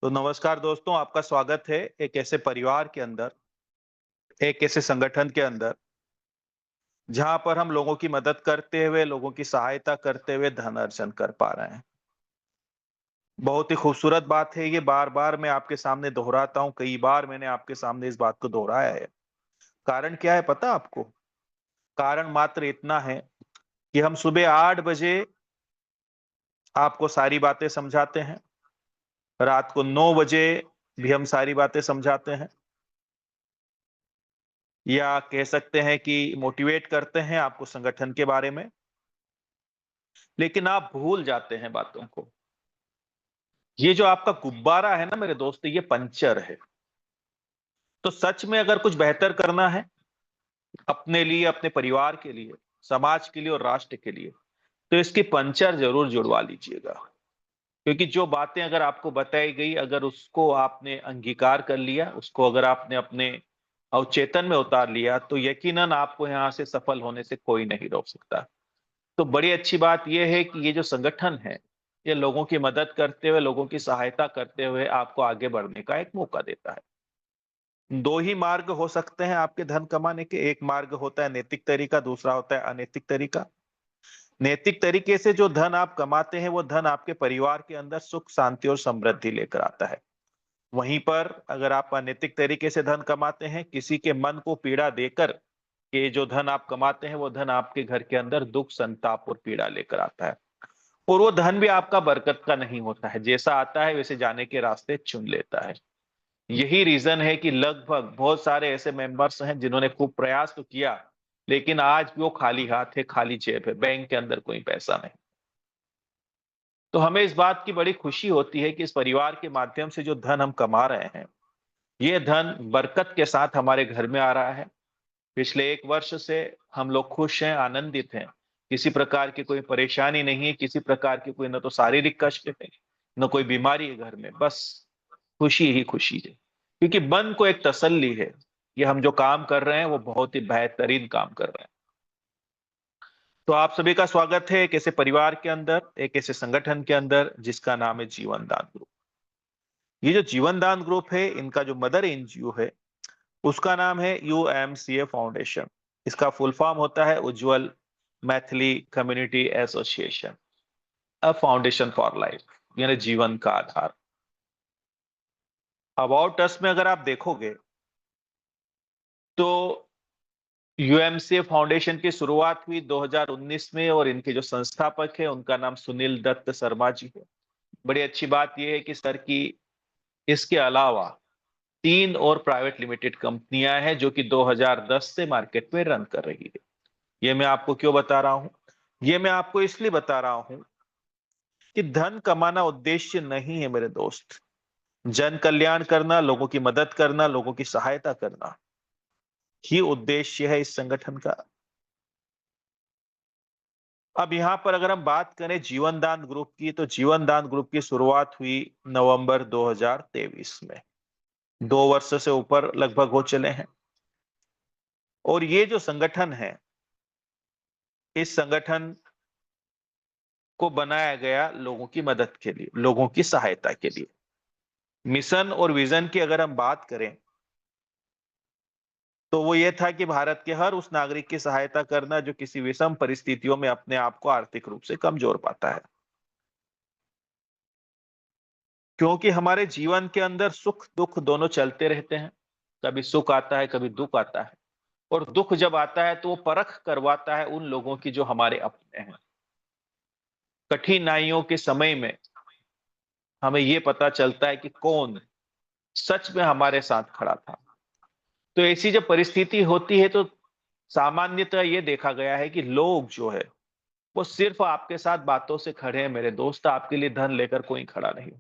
तो नमस्कार दोस्तों, आपका स्वागत है एक ऐसे परिवार के अंदर, एक ऐसे संगठन के अंदर, जहाँ पर हम लोगों की मदद करते हुए, लोगों की सहायता करते हुए धन अर्जन कर पा रहे हैं। बहुत ही खूबसूरत बात है ये, बार-बार मैं आपके सामने दोहराता हूँ, कई बार मैंने आपके सामने इस बात को दोहराया है। कारण क्या है पता आपको? कारण मात्र इतना है कि हम सुबह 8 बजे आपको सारी बातें समझाते हैं, रात को 9 बजे भी हम सारी बातें समझाते हैं। या कह सकते हैं कि मोटिवेट करते हैं आपको संगठन के बारे में, लेकिन आप भूल जाते हैं बातों को। ये जो आपका गुब्बारा है ना मेरे दोस्त, ये पंक्चर है। तो सच में अगर कुछ बेहतर करना है, अपने लिए, अपने परिवार के लिए, समाज के लिए और राष्ट्र के लिए, तो इसकी पंक्चर ज़रूर जुड़वा लीजिएगा। क्योंकि जो बातें अगर आपको बताई गई, अगर उसको आपने अंगीकार कर लिया, उसको अगर आपने अपने अवचेतन में उतार लिया, तो यकीनन आपको यहाँ से सफल होने से कोई नहीं रोक सकता। तो बड़ी अच्छी बात ये है कि ये जो संगठन है, ये लोगों की मदद करते हुए, लोगों की सहायता करते हुए आपको आगे बढ़ने का एक मौका देता है। 2 ही मार्ग हो सकते हैं आपके धन कमाने के, एक मार्ग होता है नैतिक तरीका, दूसरा होता है अनैतिक तरीका। नैतिक तरीके से जो धन आप कमाते हैं, वो धन आपके परिवार के अंदर सुख, शांति और समृद्धि लेकर आता है। वहीं पर अगर आप अनैतिक तरीके से धन कमाते हैं, किसी के मन को पीड़ा देकर ये जो धन आप कमाते हैं, वो धन आपके घर के अंदर दुःख, संताप और पीड़ा लेकर आता है। और वो धन भी आपका बरकत का नहीं होता है, जैसा आता है वैसे जाने के रास्ते चुन लेता है। यही रीज़न है कि लगभग बहुत सारे ऐसे मेंबर्स हैं जिन्होंने खूब प्रयास तो किया, लेकिन आज भी वो खाली हाथ है, खाली जेब है, बैंक के अंदर कोई पैसा नहीं। तो हमें इस बात की बड़ी खुशी होती है कि इस परिवार के माध्यम से जो धन हम कमा रहे हैं, ये धन बरकत के साथ हमारे घर में आ रहा है। पिछले 1 वर्ष से हम लोग खुश हैं, आनंदित हैं। किसी प्रकार की कोई परेशानी नहीं है, किसी प्रकार की कोई ना तो शारीरिक कष्ट है, ना कोई बीमारी है घर में, बस खुशी ही खुशी है। क्योंकि मन को एक तसल्ली है, कि हम जो काम कर रहे हैं वो बहुत ही बेहतरीन काम कर रहे हैं। तो आप सभी का स्वागत है एक ऐसे परिवार के अंदर, एक ऐसे संगठन के अंदर जिसका नाम है जीवन दान ग्रुप। ये जो जीवन दान ग्रुप है, इनका जो मदर एनजीओ है, उसका नाम है यूएमसीए फाउंडेशन। इसका फुल फॉर्म होता है Ujjwal Maithili community association, a foundation for life, यानी जीवन का आधार। अबाउट अस में अगर आप देखोगे तो यूएमसीए फाउंडेशन की शुरुआत हुई 2019 में और इनके जो संस्थापक है उनका नाम सुनील दत्त शर्मा जी है। बड़ी अच्छी बात यह है कि सर की इसके अलावा 3 और प्राइवेट लिमिटेड कंपनियां हैं जो कि 2010 से मार्केट में रन कर रही है। ये मैं आपको क्यों बता रहा हूं? ये मैं आपको इसलिए बता रहा हूं कि धन कमाना उद्देश्य नहीं है मेरे दोस्त। जन कल्याण करना, लोगों की मदद करना, लोगों की सहायता करना, ही उद्देश्य है इस संगठन का। अब यहाँ पर अगर हम बात करें जीवन दान ग्रुप की, तो जीवन दान ग्रुप की शुरुआत हुई नवंबर 2023 में। 2 वर्ष से ऊपर लगभग हो चले हैं। और ये जो संगठन है, इस संगठन को बनाया गया लोगों की मदद के लिए, लोगों की सहायता के लिए। मिशन और विजन की अगर हम बात करें, तो वो ये था कि भारत के हर उस नागरिक की सहायता करना जो किसी विषम परिस्थितियों में अपने आप को आर्थिक रूप से कमजोर पाता है। क्योंकि हमारे जीवन के अंदर सुख-दुख दोनों चलते रहते हैं। कभी सुख आता है, कभी दुःख आता है। और दुःख जब आता है तो वो परख करवाता है उन लोगों की जो हमारे अपने हैं। कठिनाइयों के समय में हमें ये पता चलता है कि कौन सच में हमारे साथ खड़ा था। तो ऐसी जब परिस्थिति होती है तो सामान्यतः ये देखा गया है कि लोग जो है, वो सिर्फ आपके साथ बातों से खड़े हैं मेरे दोस्त, आपके लिए धन लेकर कोई खड़ा नहीं।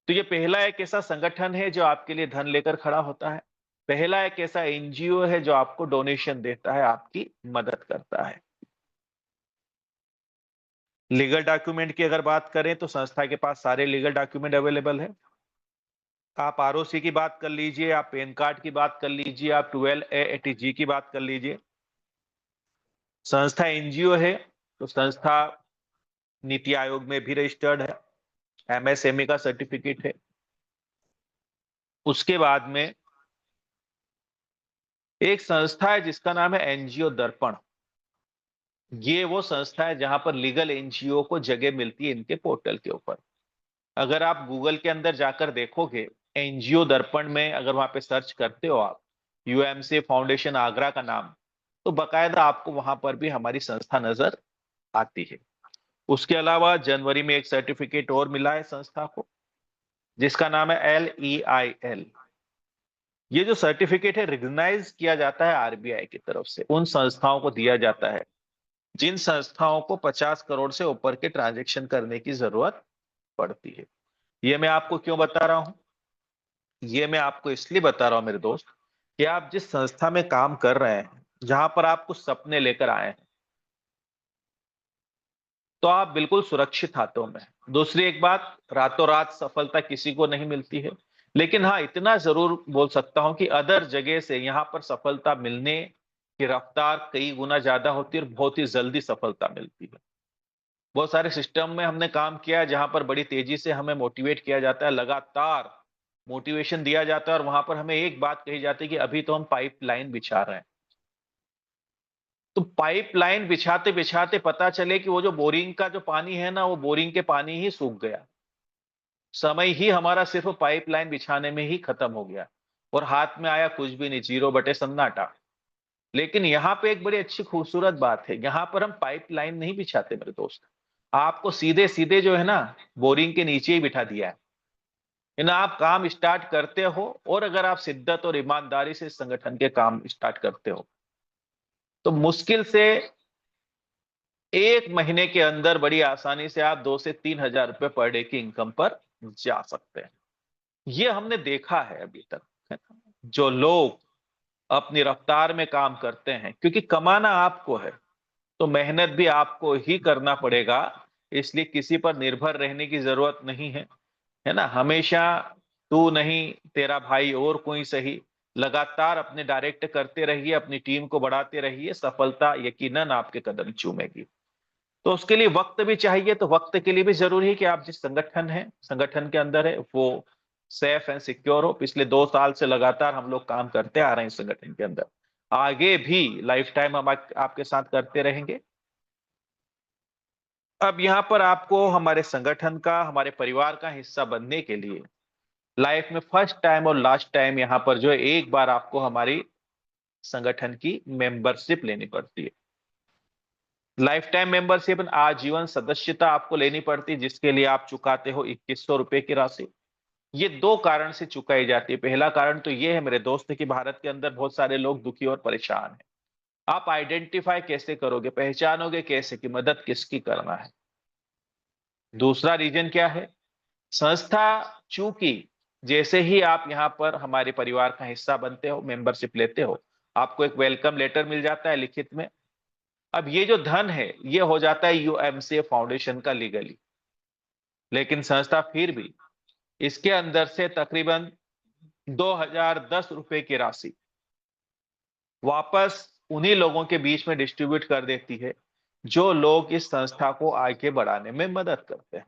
तो ये पहला एक ऐसा संगठन है जो आपके लिए धन लेकर खड़ा होता है। पहला एक ऐसा एनजीओ है जो आपको डोनेशन देता है, आपकी मदद करता है। लीगल डॉक्यूमेंट की अगर बात करें तो संस्था के पास सारे लीगल डॉक्यूमेंट अवेलेबल है। आप आरओसी की बात कर लीजिए, आप पैन कार्ड की बात कर लीजिए, आप 12A80G की बात कर लीजिए। संस्था एनजीओ है तो संस्था नीति आयोग में भी रजिस्टर्ड है, एमएसएमई का सर्टिफिकेट है। उसके बाद में एक संस्था है जिसका नाम है एनजीओ दर्पण। ये वो संस्था है जहां पर लीगल एनजीओ को जगह मिलती है इनके पोर्टल के ऊपर। अगर आप गूगल के अंदर जाकर देखोगे एनजीओ दर्पण में, अगर वहां पे सर्च करते हो आप यूएमसी फाउंडेशन आगरा का नाम, तो बकायदा आपको वहां पर भी हमारी संस्था नजर आती है। उसके अलावा जनवरी में एक सर्टिफिकेट और मिला है संस्था को जिसका नाम है LEIL। ये जो सर्टिफिकेट है रिकॉग्नाइज किया जाता है आरबीआई की तरफ से, उन संस्थाओं को दिया जाता है जिन संस्थाओं को 50 करोड़ से ऊपर के ट्रांजैक्शन करने की जरूरत पड़ती है। ये मैं आपको क्यों बता रहा हूं? ये मैं आपको इसलिए बता रहा हूं मेरे दोस्त कि आप जिस संस्था में काम कर रहे हैं, जहां पर आप कुछ सपने लेकर आए हैं, तो आप बिल्कुल सुरक्षित हाथों में। दूसरी एक बात, रातों रात सफलता किसी को नहीं मिलती है, लेकिन हाँ इतना जरूर बोल सकता हूं कि अदर जगह से यहां पर सफलता मिलने की रफ्तार कई गुना ज्यादा होती है और बहुत ही जल्दी सफलता मिलती है। बहुत सारे सिस्टम में हमने काम किया है जहां पर बड़ी तेजी से हमें मोटिवेट किया जाता है, लगातार मोटिवेशन दिया जाता है और वहां पर हमें एक बात कही जाती है कि अभी तो हम पाइपलाइन बिछा रहे हैं। तो पाइपलाइन बिछाते बिछाते पता चले कि वो जो बोरिंग का जो पानी है ना, वो बोरिंग के पानी ही सूख गया। समय ही हमारा सिर्फ पाइपलाइन बिछाने में ही खत्म हो गया और हाथ में आया कुछ भी नहीं, जीरो बटे सन्नाटा। लेकिन यहाँ पे एक बड़ी अच्छी खूबसूरत बात है, यहाँ पर हम पाइपलाइन नहीं बिछाते मेरे दोस्त, आपको सीधे सीधे जो है ना बोरिंग के नीचे ही बिठा दिया है। ना आप काम स्टार्ट करते हो और अगर आप शिद्दत और ईमानदारी से संगठन के काम स्टार्ट करते हो तो मुश्किल से 1 महीने के अंदर बड़ी आसानी से आप 2 से 3 हजार रुपए पर डे की इनकम पर जा सकते हैं। ये हमने देखा है अभी तक, है ना? जो लोग अपनी रफ्तार में काम करते हैं, क्योंकि कमाना आपको है तो मेहनत भी आपको ही करना पड़ेगा, इसलिए किसी पर निर्भर रहने की जरूरत नहीं है, है ना? हमेशा तू नहीं तेरा भाई और कोई सही, लगातार अपने डायरेक्ट करते रहिए, अपनी टीम को बढ़ाते रहिए, सफलता यकीनन आपके कदम चूमेगी। तो उसके लिए वक्त भी चाहिए, तो वक्त के लिए भी जरूरी है कि आप जिस संगठन है, संगठन के अंदर है, वो सेफ एंड सिक्योर हो। पिछले 2 साल से लगातार हम लोग काम करते आ रहे हैं इस संगठन के अंदर, आगे भी लाइफ टाइम हम आपके साथ करते रहेंगे। अब यहाँ पर आपको हमारे संगठन का, हमारे परिवार का हिस्सा बनने के लिए लाइफ में फर्स्ट टाइम और लास्ट टाइम यहाँ पर जो है एक बार आपको हमारी संगठन की मेंबरशिप लेनी पड़ती है। लाइफ टाइम मेंबरशिप, आजीवन सदस्यता आपको लेनी पड़ती है, जिसके लिए आप चुकाते हो 2100 रुपए की राशि। ये 2 कारण से चुकाई जाती है। पहला कारण तो ये है मेरे दोस्त कि भारत के अंदर बहुत सारे लोग दुखी और परेशान हैं। आप आइडेंटिफाई कैसे करोगे, पहचानोगे कैसे कि मदद किसकी करना है? दूसरा रीजन क्या है? संस्था, चूंकि जैसे ही आप यहाँ पर हमारे परिवार का हिस्सा बनते हो, मेंबरशिप लेते हो, आपको एक वेलकम लेटर मिल जाता है लिखित में। अब ये जो धन है ये हो जाता है यूएमसीए फाउंडेशन का लीगली, लेकिन संस्था फिर भी इसके अंदर से तकरीबन 2010 रुपए की राशि वापस उन्हीं लोगों के बीच में डिस्ट्रीब्यूट कर देती है जो लोग इस संस्था को आगे बढ़ाने में मदद करते हैं।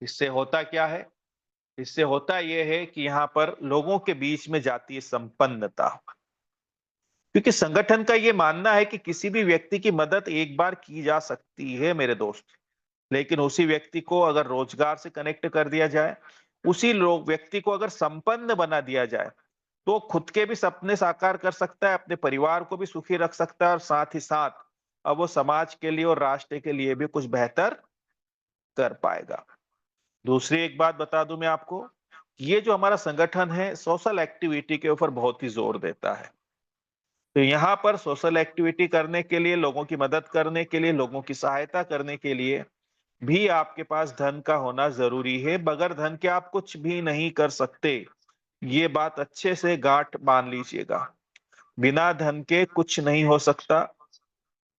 इससे होता क्या है? इससे होता यह है कि यहाँ पर लोगों के बीच में जाती है संपन्नता, क्योंकि संगठन का ये मानना है कि किसी भी व्यक्ति की मदद एक बार की जा सकती है मेरे दोस्त, लेकिन उसी व्यक्ति को अगर रोजगार से कनेक्ट कर दिया जाए, उसी लोग व्यक्ति को अगर संपन्न बना दिया जाए, तो खुद के भी सपने साकार कर सकता है, अपने परिवार को भी सुखी रख सकता है और साथ ही साथ अब वो समाज के लिए और राष्ट्र के लिए भी कुछ बेहतर कर पाएगा। दूसरी एक बात बता दूं मैं आपको, ये जो हमारा संगठन है सोशल एक्टिविटी के ऊपर बहुत ही जोर देता है। तो यहाँ पर सोशल एक्टिविटी करने के लिए, लोगों की मदद करने के लिए, लोगों की सहायता करने के लिए भी आपके पास धन का होना जरूरी है। बगैर धन के आप कुछ भी नहीं कर सकते, ये बात अच्छे से गांठ बांध लीजिएगा। बिना धन के कुछ नहीं हो सकता।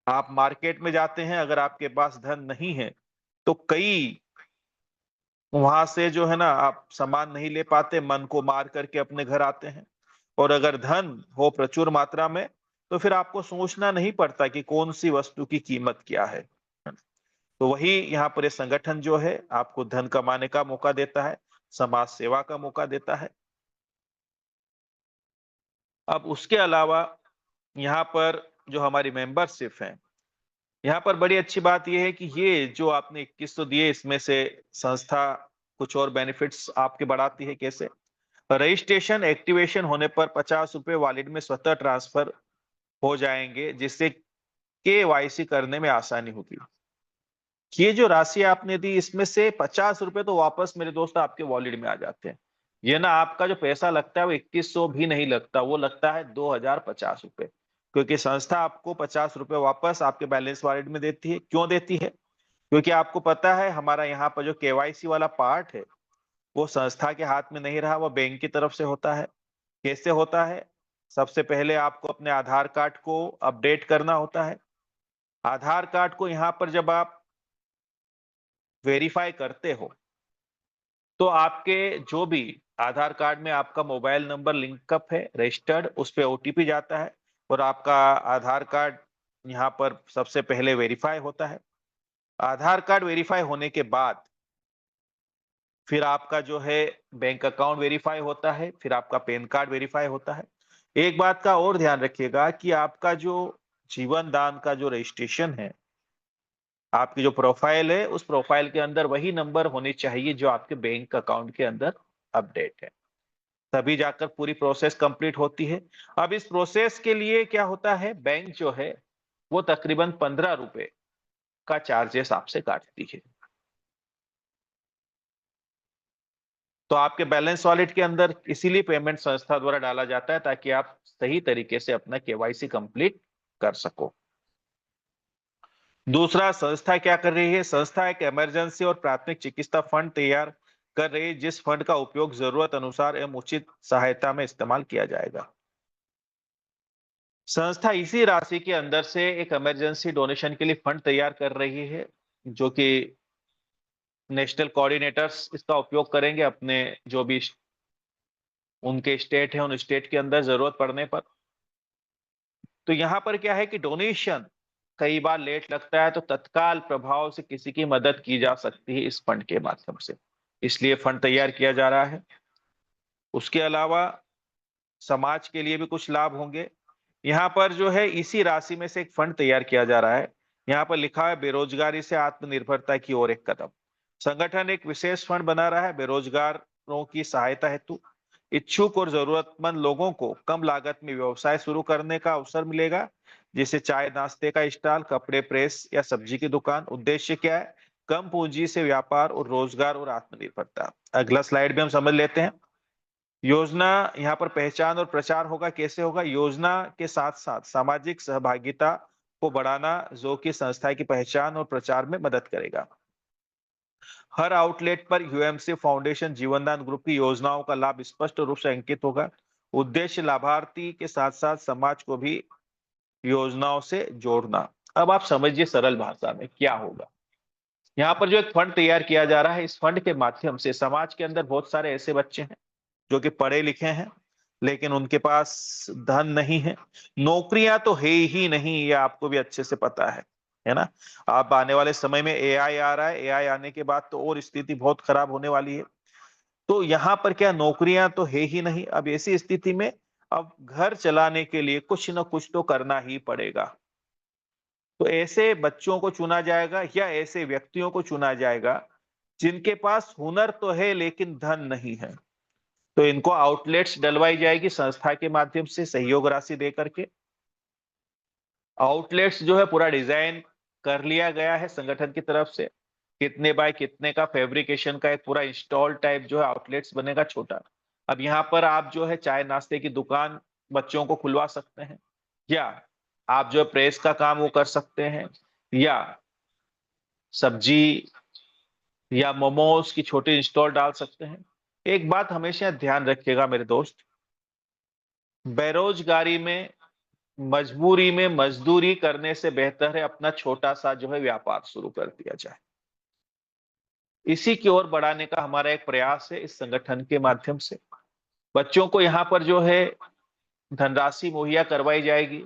आप मार्केट में जाते हैं, अगर आपके पास धन नहीं है तो कई वहां से जो है ना आप सामान नहीं ले पाते, मन को मार करके अपने घर आते हैं। और अगर धन हो प्रचुर मात्रा में तो फिर आपको सोचना नहीं पड़ता कि कौन सी वस्तु की कीमत क्या है। तो वही यहाँ पर ये संगठन जो है आपको धन कमाने का मौका देता है, समाज सेवा का मौका देता है। अब उसके अलावा यहाँ पर जो हमारी मेंबरशिप है, यहाँ पर बड़ी अच्छी बात ये है कि ये जो आपने 2100 दिए, इसमें से संस्था कुछ और बेनिफिट्स आपके बढ़ाती है। कैसे? रजिस्ट्रेशन एक्टिवेशन होने पर ₹50 वॉलेट में स्वतः ट्रांसफर हो जाएंगे, जिससे केवाईसी करने में आसानी होगी। ये जो राशि आपने दी, इसमें से ₹50 तो वापस मेरे दोस्त आपके वॉलेट में आ जाते हैं। ये ना आपका जो पैसा लगता है वो 2100 भी नहीं लगता, वो लगता है ₹2050, क्योंकि संस्था आपको ₹50 वापस आपके बैलेंस वॉलेट में देती है। क्यों देती है? क्योंकि आपको पता है हमारा यहाँ पर जो केवाईसी वाला पार्ट है, वो संस्था के हाथ में नहीं रहा, वो बैंक की तरफ से होता है। कैसे होता है? सबसे पहले आपको अपने आधार कार्ड को अपडेट करना होता है। आधार कार्ड को यहाँ पर जब आप वेरीफाई करते हो, तो आपके जो भी आधार कार्ड में आपका मोबाइल नंबर लिंकअप है, रजिस्टर्ड, उस पे ओटीपी जाता है और आपका आधार कार्ड यहाँ पर सबसे पहले वेरीफाई होता है। आधार कार्ड वेरीफाई होने के बाद फिर आपका जो है बैंक अकाउंट वेरीफाई होता है, फिर आपका पैन कार्ड वेरीफाई होता है। एक बात का और ध्यान रखिएगा कि आपका जो जीवन दान का जो रजिस्ट्रेशन है, आपकी जो प्रोफाइल है, उस प्रोफाइल के अंदर वही नंबर होने चाहिए जो आपके बैंक अकाउंट के अंदर अपडेट है। तभी जाकर पूरी प्रोसेस कंप्लीट होती है। अब इस प्रोसेस के लिए क्या होता है, बैंक जो है वो तकरीबन ₹15 का चार्जेस आपसे काटती है। तो आपके बैलेंस वॉलेट के अंदर इसीलिए पेमेंट संस्था द्वारा डाला जाता है, ताकि आप सही तरीके से अपना केवाईसी कंप्लीट कर सको। दूसरा, संस्था क्या कर रही है? संस्था एक इमरजेंसी और प्राथमिक चिकित्सा फंड तैयार कर रही है, जिस फंड का उपयोग जरूरत अनुसार एवं उचित सहायता में इस्तेमाल किया जाएगा। संस्था इसी राशि के अंदर से एक इमरजेंसी डोनेशन के लिए फंड तैयार कर रही है, जो कि नेशनल कोऑर्डिनेटर्स इसका उपयोग करेंगे अपने जो भी उनके स्टेट है, उन स्टेट के अंदर जरूरत पड़ने पर। तो यहाँ पर क्या है कि डोनेशन कई बार लेट लगता है, तो तत्काल प्रभाव से किसी की मदद की जा सकती है इस फंड के माध्यम से, इसलिए फंड तैयार किया जा रहा है। उसके अलावा समाज के लिए भी कुछ लाभ होंगे। यहाँ पर जो है इसी राशि में से एक फंड तैयार किया जा रहा है। यहाँ पर लिखा है बेरोजगारी से आत्मनिर्भरता की ओर एक कदम। संगठन एक विशेष फंड बना रहा है बेरोजगारों की सहायता हेतु। इच्छुक और जरूरतमंद लोगों को कम लागत में व्यवसाय शुरू करने का अवसर मिलेगा, जैसे चाय नाश्ते का स्टॉल, कपड़े प्रेस या सब्जी की दुकान। उद्देश्य क्या है? कम पूंजी से व्यापार और रोजगार और आत्मनिर्भरता। अगला स्लाइड में हम समझ लेते हैं। योजना यहाँ पर पहचान और प्रचार होगा। कैसे होगा? योजना के साथ साथ सामाजिक सहभागिता को बढ़ाना, जो कि संस्था की पहचान और प्रचार में मदद करेगा। हर आउटलेट पर यूएमसी फाउंडेशन जीवनदान ग्रुप की योजनाओं का लाभ स्पष्ट रूप से अंकित होगा। उद्देश्य लाभार्थी के साथ साथ समाज को भी योजनाओं से जोड़ना। अब आप समझिए सरल भाषा में क्या होगा। यहाँ पर जो एक फंड तैयार किया जा रहा है, इस फंड के माध्यम से समाज के अंदर बहुत सारे ऐसे बच्चे हैं जो कि पढ़े लिखे हैं, लेकिन उनके पास धन नहीं है। नौकरियां तो है ही नहीं, ये आपको भी अच्छे से पता है ना? आप आने वाले समय में एआई आ रहा है, एआई आने के बाद तो और स्थिति बहुत खराब होने वाली है। तो यहाँ पर क्या, नौकरियां तो है ही नहीं। अब ऐसी स्थिति में अब घर चलाने के लिए कुछ ना कुछ तो करना ही पड़ेगा। तो ऐसे बच्चों को चुना जाएगा या ऐसे व्यक्तियों को चुना जाएगा जिनके पास हुनर तो है लेकिन धन नहीं है। तो इनको आउटलेट्स डलवाई जाएगी संस्था के माध्यम से सहयोग राशि दे करके। आउटलेट्स जो है पूरा डिजाइन कर लिया गया है संगठन की तरफ से, कितने बाय कितने का फैब्रिकेशन का एक पूरा इंस्टॉल टाइप जो है आउटलेट्स बनेगा छोटा। अब यहाँ पर आप जो है चाय नाश्ते की दुकान बच्चों को खुलवा सकते हैं, या आप जो है प्रेस का काम वो कर सकते हैं, या सब्जी या मोमोज की छोटी स्टॉल डाल सकते हैं। एक बात हमेशा ध्यान रखिएगा मेरे दोस्त, बेरोजगारी में, मजबूरी में मजदूरी करने से बेहतर है अपना छोटा सा जो है व्यापार शुरू कर दिया जाए। इसी की ओर बढ़ाने का हमारा एक प्रयास है इस संगठन के माध्यम से। बच्चों को यहाँ पर जो है धनराशि मुहैया करवाई जाएगी,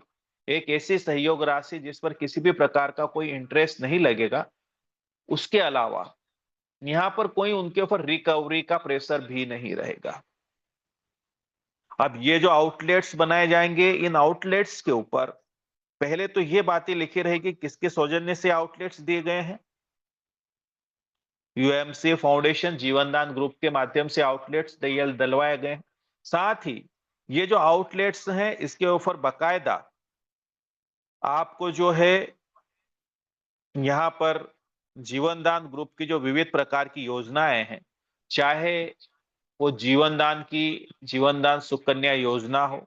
एक ऐसी सहयोग राशि जिस पर किसी भी प्रकार का कोई इंटरेस्ट नहीं लगेगा, उसके अलावा यहाँ पर कोई उनके ऊपर रिकवरी का प्रेशर भी नहीं रहेगा। अब ये जो आउटलेट्स बनाए जाएंगे, इन आउटलेट्स के ऊपर पहले तो ये बातें लिखी रहेगी किसके सौजन्य से आउटलेट्स दिए गए हैं। यूएमसी फाउंडेशन जीवनदान ग्रुप के माध्यम से आउटलेट्स दिलवाए गए हैं। साथ ही ये जो आउटलेट्स हैं इसके ऊपर बकायदा आपको जो है यहाँ पर जीवनदान ग्रुप की जो विविध प्रकार की योजनाएं हैं, चाहे वो जीवनदान सुकन्या योजना हो,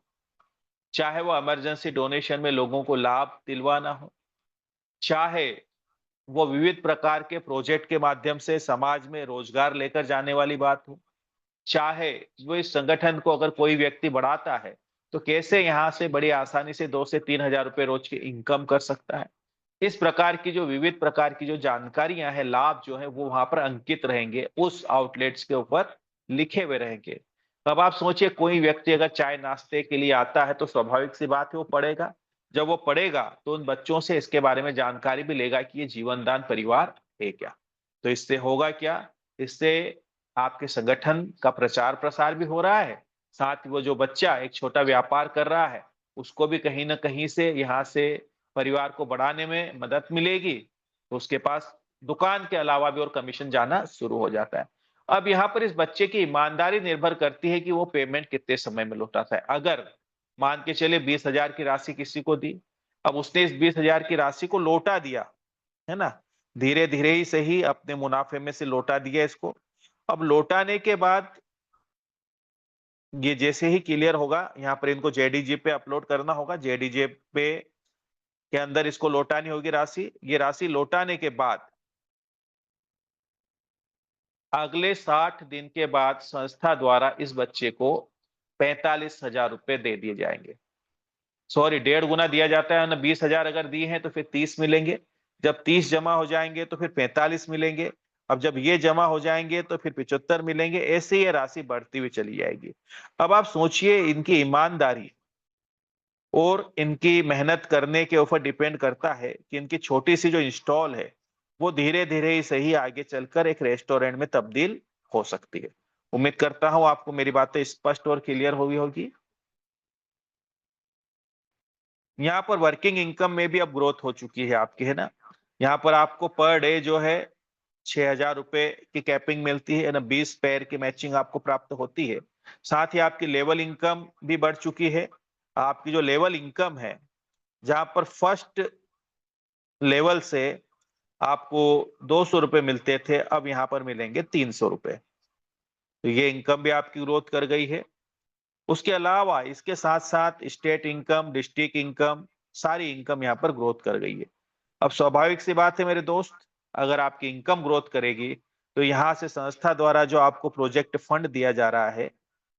चाहे वो इमरजेंसी डोनेशन में लोगों को लाभ दिलवाना हो, चाहे वो विविध प्रकार के प्रोजेक्ट के माध्यम से समाज में रोजगार लेकर जाने वाली बात हो, चाहे वो इस संगठन को अगर कोई व्यक्ति बढ़ाता है तो कैसे यहाँ से बड़ी आसानी से 2 से 3 हजार रुपए रोज की इनकम कर सकता है। इस प्रकार की जो विविध प्रकार की जो जानकारियां हैं, लाभ जो है वो वहां पर अंकित रहेंगे, उस आउटलेट्स के ऊपर लिखे हुए रहेंगे। अब आप सोचिए कोई व्यक्ति अगर चाय नाश्ते के लिए आता है तो स्वाभाविक सी बात है वो पढ़ेगा। जब वो पढ़ेगा तो उन बच्चों से इसके बारे में जानकारी भी लेगा कि ये जीवनदान परिवार है क्या। तो इससे होगा क्या, इससे आपके संगठन का प्रचार प्रसार भी हो रहा है, साथ ही वो जो बच्चा एक छोटा व्यापार कर रहा है उसको भी कहीं ना कहीं से यहाँ से परिवार को बढ़ाने में मदद मिलेगी, तो उसके पास दुकान के अलावा भी और कमीशन जाना शुरू हो जाता है। अब यहाँ पर इस बच्चे की ईमानदारी निर्भर करती है कि वो पेमेंट कितने समय में लौटाता है। अगर मान के चले 20,000 की राशि किसी को दी, अब उसने इस 20,000 की राशि को लौटा दिया, है ना, धीरे धीरे ही सही अपने मुनाफे में से लौटा दिया इसको। अब लौटाने के बाद ये जैसे ही क्लियर होगा, यहाँ पर इनको जेडीजी पे अपलोड करना होगा, जेडीजे पे के अंदर इसको लौटानी होगी राशि। ये राशि लौटाने के बाद अगले 60 दिन के बाद संस्था द्वारा इस बच्चे को 45,000 रुपए दे दिए जाएंगे। सॉरी, 1.5 गुना दिया जाता है ना, 20,000 अगर दिए हैं तो फिर 30 मिलेंगे। जब 30 जमा हो जाएंगे तो फिर 45 मिलेंगे। अब जब ये जमा हो जाएंगे तो फिर 75 मिलेंगे। ऐसे ये राशि बढ़ती हुई चली जाएगी। अब आप सोचिए इनकी ईमानदारी और इनकी मेहनत करने के ऊपर डिपेंड करता है कि इनकी छोटी सी जो इंस्टॉल है वो धीरे धीरे ही सही आगे चलकर एक रेस्टोरेंट में तब्दील हो सकती है। उम्मीद करता हूं आपको मेरी बातें स्पष्ट और क्लियर हुई होगी। यहाँ पर वर्किंग इनकम में भी अब ग्रोथ हो चुकी है आपकी, है ना। यहाँ पर आपको पर डे जो है 6,000 रुपए की कैपिंग मिलती है ना, 20 पैर की मैचिंग आपको प्राप्त होती है। साथ ही आपकी लेवल इनकम भी बढ़ चुकी है। आपकी जो लेवल इनकम है, जहां पर फर्स्ट लेवल से आपको 200 रुपए मिलते थे, अब यहाँ पर मिलेंगे 300 रुपए। तो ये इनकम भी आपकी ग्रोथ कर गई है। उसके अलावा इसके साथ साथ स्टेट इनकम, डिस्ट्रिक्ट इनकम, सारी इनकम यहाँ पर ग्रोथ कर गई है। अब स्वाभाविक सी बात है मेरे दोस्त, अगर आपकी इनकम ग्रोथ करेगी तो यहाँ से संस्था द्वारा जो आपको प्रोजेक्ट फंड दिया जा रहा है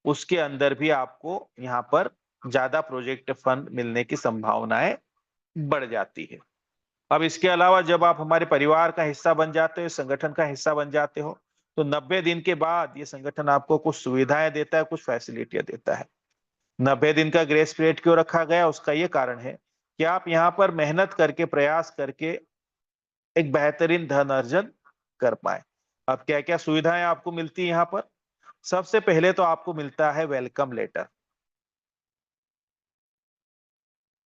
उसके अंदर भी आपको यहाँ पर ज्यादा प्रोजेक्ट फंड मिलने की संभावनाएं बढ़ जाती है। अब इसके अलावा जब आप हमारे परिवार का हिस्सा बन जाते हो, संगठन का हिस्सा बन जाते हो, तो 90 दिन के बाद ये संगठन आपको कुछ सुविधाएं देता है, कुछ फैसिलिटियां देता है। 90 दिन का ग्रेस पीरियड क्यों रखा गया, उसका ये कारण है कि आप यहाँ पर मेहनत करके, प्रयास करके एक बेहतरीन धन अर्जन कर पाए। अब क्या क्या सुविधाएं आपको मिलती है यहाँ पर? सबसे पहले तो आपको मिलता है वेलकम लेटर।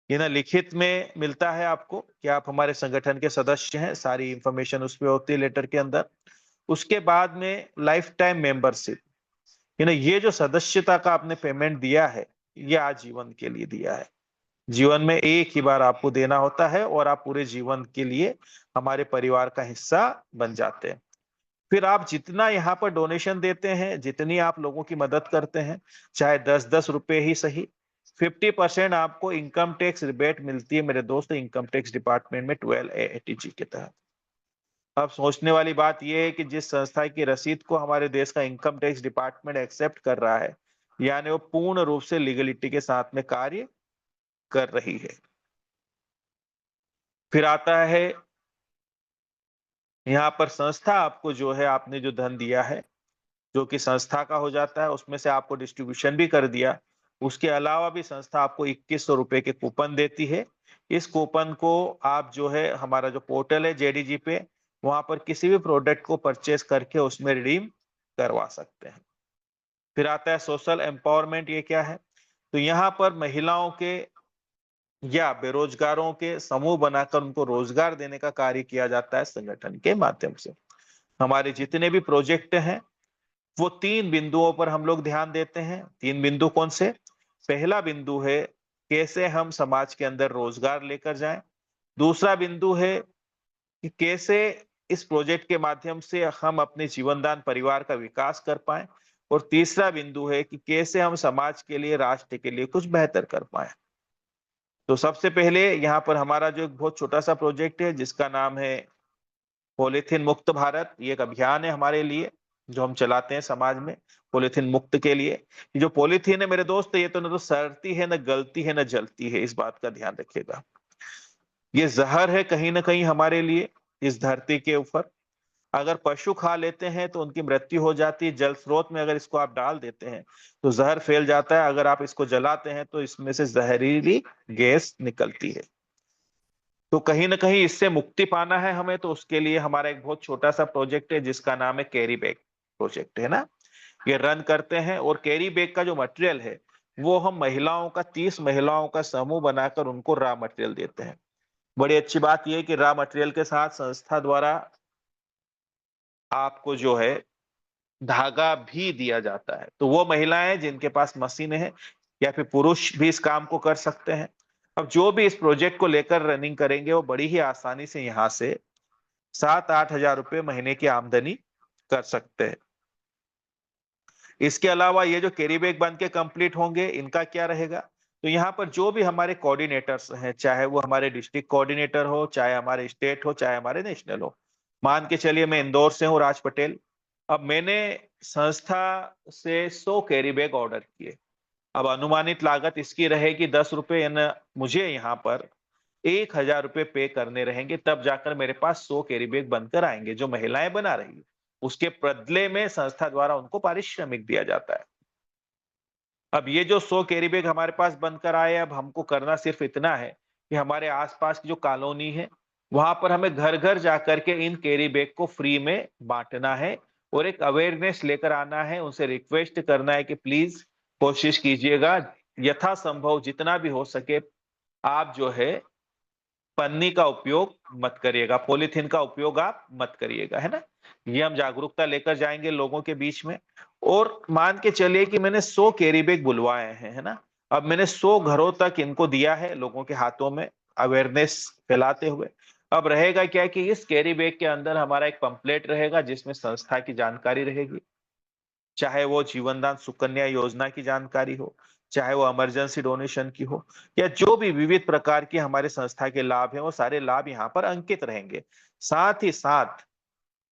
ये ना लिखित में मिलता है आपको कि आप हमारे संगठन के सदस्य हैं, सारी इंफॉर्मेशन उस पर होती है लेटर के अंदर। उसके बाद में लाइफ टाइम मेंबरशिप, ये जो सदस्यता का आपने पेमेंट दिया है ये आजीवन के लिए दिया है। जीवन में एक ही बार आपको देना होता है और आप पूरे जीवन के लिए हमारे परिवार का हिस्सा बन जाते हैं। फिर आप जितना यहाँ पर डोनेशन देते हैं, जितनी आप लोगों की मदद करते हैं, चाहे 10-10 रुपए ही सही, 50% आपको इनकम टैक्स रिबेट मिलती है मेरे दोस्त, इनकम टैक्स डिपार्टमेंट में 12A के तहत। अब सोचने वाली बात यह है कि जिस संस्था की रसीद को हमारे देश का इनकम टैक्स डिपार्टमेंट एक्सेप्ट कर रहा है, यानी वो पूर्ण रूप से लीगलिटी के साथ में कार्य कर रही है। फिर आता है यहाँ पर संस्था आपको जो है, आपने जो धन दिया है जो कि संस्था का हो जाता है, उसमें से आपको डिस्ट्रीब्यूशन भी कर दिया। उसके अलावा भी संस्था आपको 2100 रुपए के कूपन देती है। इस कूपन को आप जो है हमारा जो पोर्टल है जेडीजी पे, वहां पर किसी भी प्रोडक्ट को परचेज करके उसमें रिडीम करवा सकते हैं। फिर आता है सोशल एम्पावरमेंट। ये क्या है? तो यहाँ पर महिलाओं के या बेरोजगारों के समूह बनाकर उनको रोजगार देने का कार्य किया जाता है संगठन के माध्यम से। हमारे जितने भी प्रोजेक्ट हैं वो 3 बिंदुओं पर हम लोग ध्यान देते हैं। 3 बिंदु कौन से? पहला बिंदु है कैसे हम समाज के अंदर रोजगार लेकर जाएं। दूसरा बिंदु है कि कैसे इस प्रोजेक्ट के माध्यम से हम अपने जीवनदान परिवार का विकास कर पाए। और तीसरा बिंदु है कि कैसे हम समाज के लिए, राष्ट्र के लिए कुछ बेहतर कर पाए। तो सबसे पहले यहाँ पर हमारा जो एक बहुत छोटा सा प्रोजेक्ट है जिसका नाम है पॉलीथीन मुक्त भारत। ये एक अभियान है हमारे लिए जो हम चलाते हैं समाज में, पॉलीथीन मुक्त के लिए। ये जो पॉलीथीन है मेरे दोस्त, ये तो न तो सड़ती है, न गलती है, न जलती है, इस बात का ध्यान रखिएगा। ये जहर है कहीं ना कहीं हमारे लिए इस धरती के ऊपर। अगर पशु खा लेते हैं तो उनकी मृत्यु हो जाती है। जल स्रोत में अगर इसको आप डाल देते हैं तो जहर फैल जाता है। अगर आप इसको जलाते हैं तो इसमें से जहरीली गैस निकलती है। तो कहीं ना कहीं इससे मुक्ति पाना है हमें, तो उसके लिए हमारा एक बहुत छोटा सा प्रोजेक्ट है जिसका नाम है कैरी बैग प्रोजेक्ट, है ना। ये रन करते हैं और कैरी बैग का जो मटेरियल है वो हम महिलाओं का 30 महिलाओं का समूह बनाकर उनको रॉ मटेरियल देते हैं। बड़ी अच्छी बात यह है कि रॉ मटेरियल के साथ संस्था द्वारा आपको जो है धागा भी दिया जाता है। तो वो महिलाएं जिनके पास मशीन है या फिर पुरुष भी इस काम को कर सकते हैं। अब जो भी इस प्रोजेक्ट को लेकर रनिंग करेंगे वो बड़ी ही आसानी से यहाँ से 7-8 हजार रुपए महीने की आमदनी कर सकते हैं। इसके अलावा ये जो कैरी बैग बन के कंप्लीट होंगे, इनका क्या रहेगा? तो यहाँ पर जो भी हमारे कोऑर्डिनेटर्स हैं, चाहे वो हमारे डिस्ट्रिक्ट कोऑर्डिनेटर हो, चाहे हमारे स्टेट हो, चाहे हमारे नेशनल हो। मान के चलिए मैं इंदौर से हूँ, राज पटेल। अब मैंने संस्था से 100 कैरी बैग ऑर्डर किए। अब अनुमानित लागत इसकी रहेगी 10 रुपए, यानी मुझे यहाँ पर 1,000 रुपए पे करने रहेंगे, तब जाकर मेरे पास 100 कैरी बैग बनकर आएंगे जो महिलाएं बना रही है। उसके बदले में संस्था द्वारा उनको पारिश्रमिक दिया जाता है। अब ये जो 100 कैरी बैग हमारे पास बनकर आए, अब हमको करना सिर्फ इतना है कि हमारे आसपास की जो कॉलोनी है वहां पर हमें घर घर जाकर के इन कैरी बैग को फ्री में बांटना है और एक अवेयरनेस लेकर आना है। उनसे रिक्वेस्ट करना है कि प्लीज कोशिश कीजिएगा, यथासंभव जितना भी हो सके आप जो है पन्नी का उपयोग मत करिएगा, पॉलीथीन का उपयोग आप मत करिएगा, है ना। ये हम जागरूकता लेकर जाएंगे लोगों के बीच में। और मान के चलिए कि मैंने 100 कैरी बैग बुलवाए हैं, है ना। अब मैंने 100 घरों तक इनको दिया है लोगों के हाथों में, अवेयरनेस फैलाते हुए। अब रहेगा क्या कि इस कैरी बैग के अंदर हमारा एक पंपलेट रहेगा जिसमें संस्था की जानकारी रहेगी, चाहे वो जीवनदान सुकन्या योजना की जानकारी हो, चाहे वो इमरजेंसी डोनेशन की हो, या जो भी विविध प्रकार की हमारे संस्था के लाभ हैं, वो सारे लाभ यहाँ पर अंकित रहेंगे। साथ ही साथ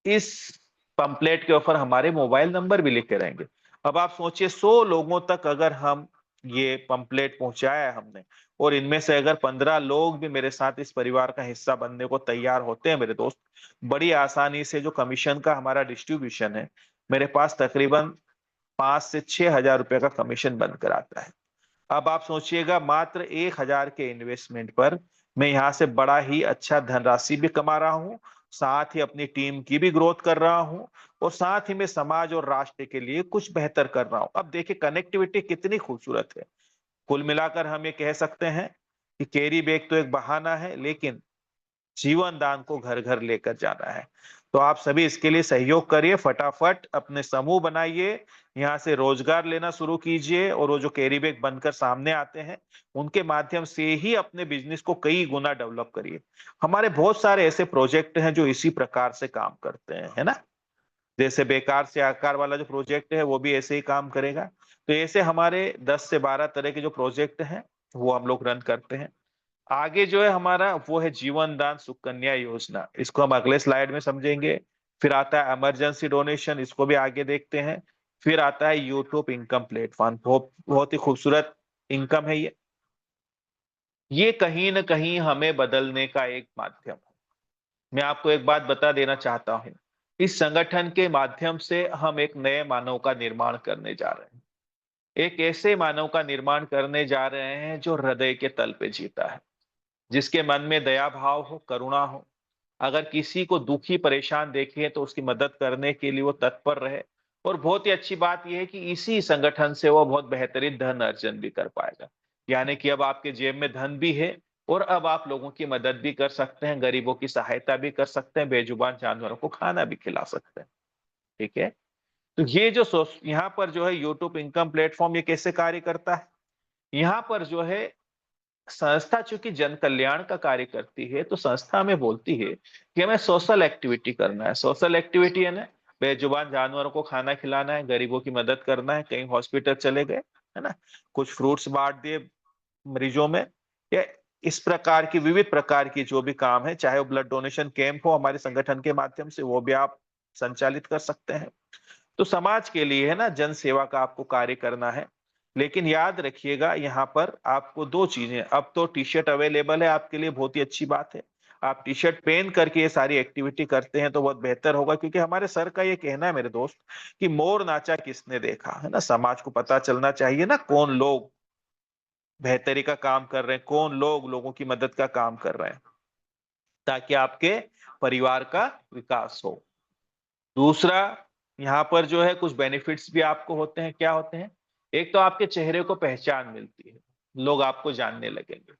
इस पंपलेट के ऊपर हमारे मोबाइल नंबर भी लिखे रहेंगे। अब आप सोचिए 100 लोगों तक अगर हम ये पंपलेट पहुंचाया हमने, और इनमें से अगर 15 लोग भी मेरे साथ इस परिवार का हिस्सा बनने को तैयार होते हैं मेरे दोस्त, बड़ी आसानी से जो कमीशन का हमारा डिस्ट्रीब्यूशन है, मेरे पास तकरीबन 5 से 6 हजार रुपए का कमीशन बनकर आता है। अब आप सोचिएगा मात्र 1,000 के इन्वेस्टमेंट पर मैं यहाँ से बड़ा ही अच्छा धनराशि भी कमा रहा हूँ, साथ ही अपनी टीम की भी ग्रोथ कर रहा हूँ, और साथ ही मैं समाज और राष्ट्र के लिए कुछ बेहतर कर रहा हूँ। अब देखिए कनेक्टिविटी कितनी खूबसूरत है। कुल मिलाकर हम ये कह सकते हैं कि कैरी बैग तो एक बहाना है, लेकिन जीवन दान को घर घर लेकर जाना है। तो आप सभी इसके लिए सहयोग करिए, फटाफट अपने समूह बनाइए, यहाँ से रोजगार लेना शुरू कीजिए, और वो जो कैरी बैग बनकर सामने आते हैं उनके माध्यम से ही अपने बिजनेस को कई गुना डेवलप करिए। हमारे बहुत सारे ऐसे प्रोजेक्ट हैं जो इसी प्रकार से काम करते हैं, है ना। जैसे बेकार से आकार वाला जो प्रोजेक्ट है वो भी ऐसे ही काम करेगा। तो ऐसे हमारे 10 से 12 तरह के जो प्रोजेक्ट हैं वो हम लोग रन करते हैं। आगे जो है हमारा वो है जीवन दान सुकन्या योजना, इसको हम अगले स्लाइड में समझेंगे। फिर आता है इमरजेंसी डोनेशन, इसको भी आगे देखते हैं। फिर आता है यूट्यूब इनकम प्लेटफॉर्म, बहुत बहुत ही खूबसूरत इनकम है ये कहीं ना कहीं हमें बदलने का एक माध्यम है। मैं आपको एक बात बता देना चाहता हूं, इस संगठन के माध्यम से हम एक नए मानव का निर्माण करने जा रहे हैं। एक ऐसे मानव का निर्माण करने जा रहे हैं जो हृदय के तल पे जीता है, जिसके मन में दया भाव हो, करुणा हो, अगर किसी को दुखी परेशान देखे तो उसकी मदद करने के लिए वो तत्पर रहे। और बहुत ही अच्छी बात ये है कि इसी संगठन से वो बहुत बेहतरीन धन अर्जन भी कर पाएगा। यानी कि अब आपके जेब में धन भी है और अब आप लोगों की मदद भी कर सकते हैं, गरीबों की सहायता भी कर सकते हैं, बेजुबान जानवरों को खाना भी खिला सकते हैं। ठीक है? तो ये जो यहाँ पर जो है यूट्यूब इनकम प्लेटफ़ॉर्म ये कैसे कार्य करता है? यहाँ पर जो है संस्था चूँकि जन कल्याण का कार्य करती है, तो संस्था हमें बोलती है कि हमें सोशल एक्टिविटी करना है। सोशल एक्टिविटी है ना, बेजुबान जानवरों को खाना खिलाना है, गरीबों की मदद करना है, कहीं हॉस्पिटल चले गए, है ना? कुछ फ्रूट्स बाँट दिए मरीजों में, या इस प्रकार की विविध प्रकार की जो भी काम है, चाहे वो ब्लड डोनेशन कैंप हो हमारे संगठन के माध्यम से, वो भी आप संचालित कर सकते हैं। तो समाज के लिए है ना जन सेवा का आपको कार्य करना है। लेकिन याद रखिएगा यहाँ पर आपको 2 चीज़ें, अब तो टी-शर्ट अवेलेबल है आपके लिए, बहुत ही अच्छी बात है। आप टी-शर्ट पहन करके ये सारी एक्टिविटी करते हैं तो बहुत बेहतर होगा, क्योंकि हमारे सर का ये कहना है मेरे दोस्त कि मोर नाचा किसने देखा, है ना? समाज को पता चलना चाहिए ना कौन लोग बेहतरी का काम कर रहे हैं, कौन लोग लोगों की मदद का काम कर रहे हैं, ताकि आपके परिवार का विकास हो। दूसरा, यहाँ पर जो है कुछ बेनिफिट्स भी आपको होते हैं, क्या होते हैं? एक तो आपके चेहरे को पहचान मिलती है, लोग आपको जानने लगेंगे।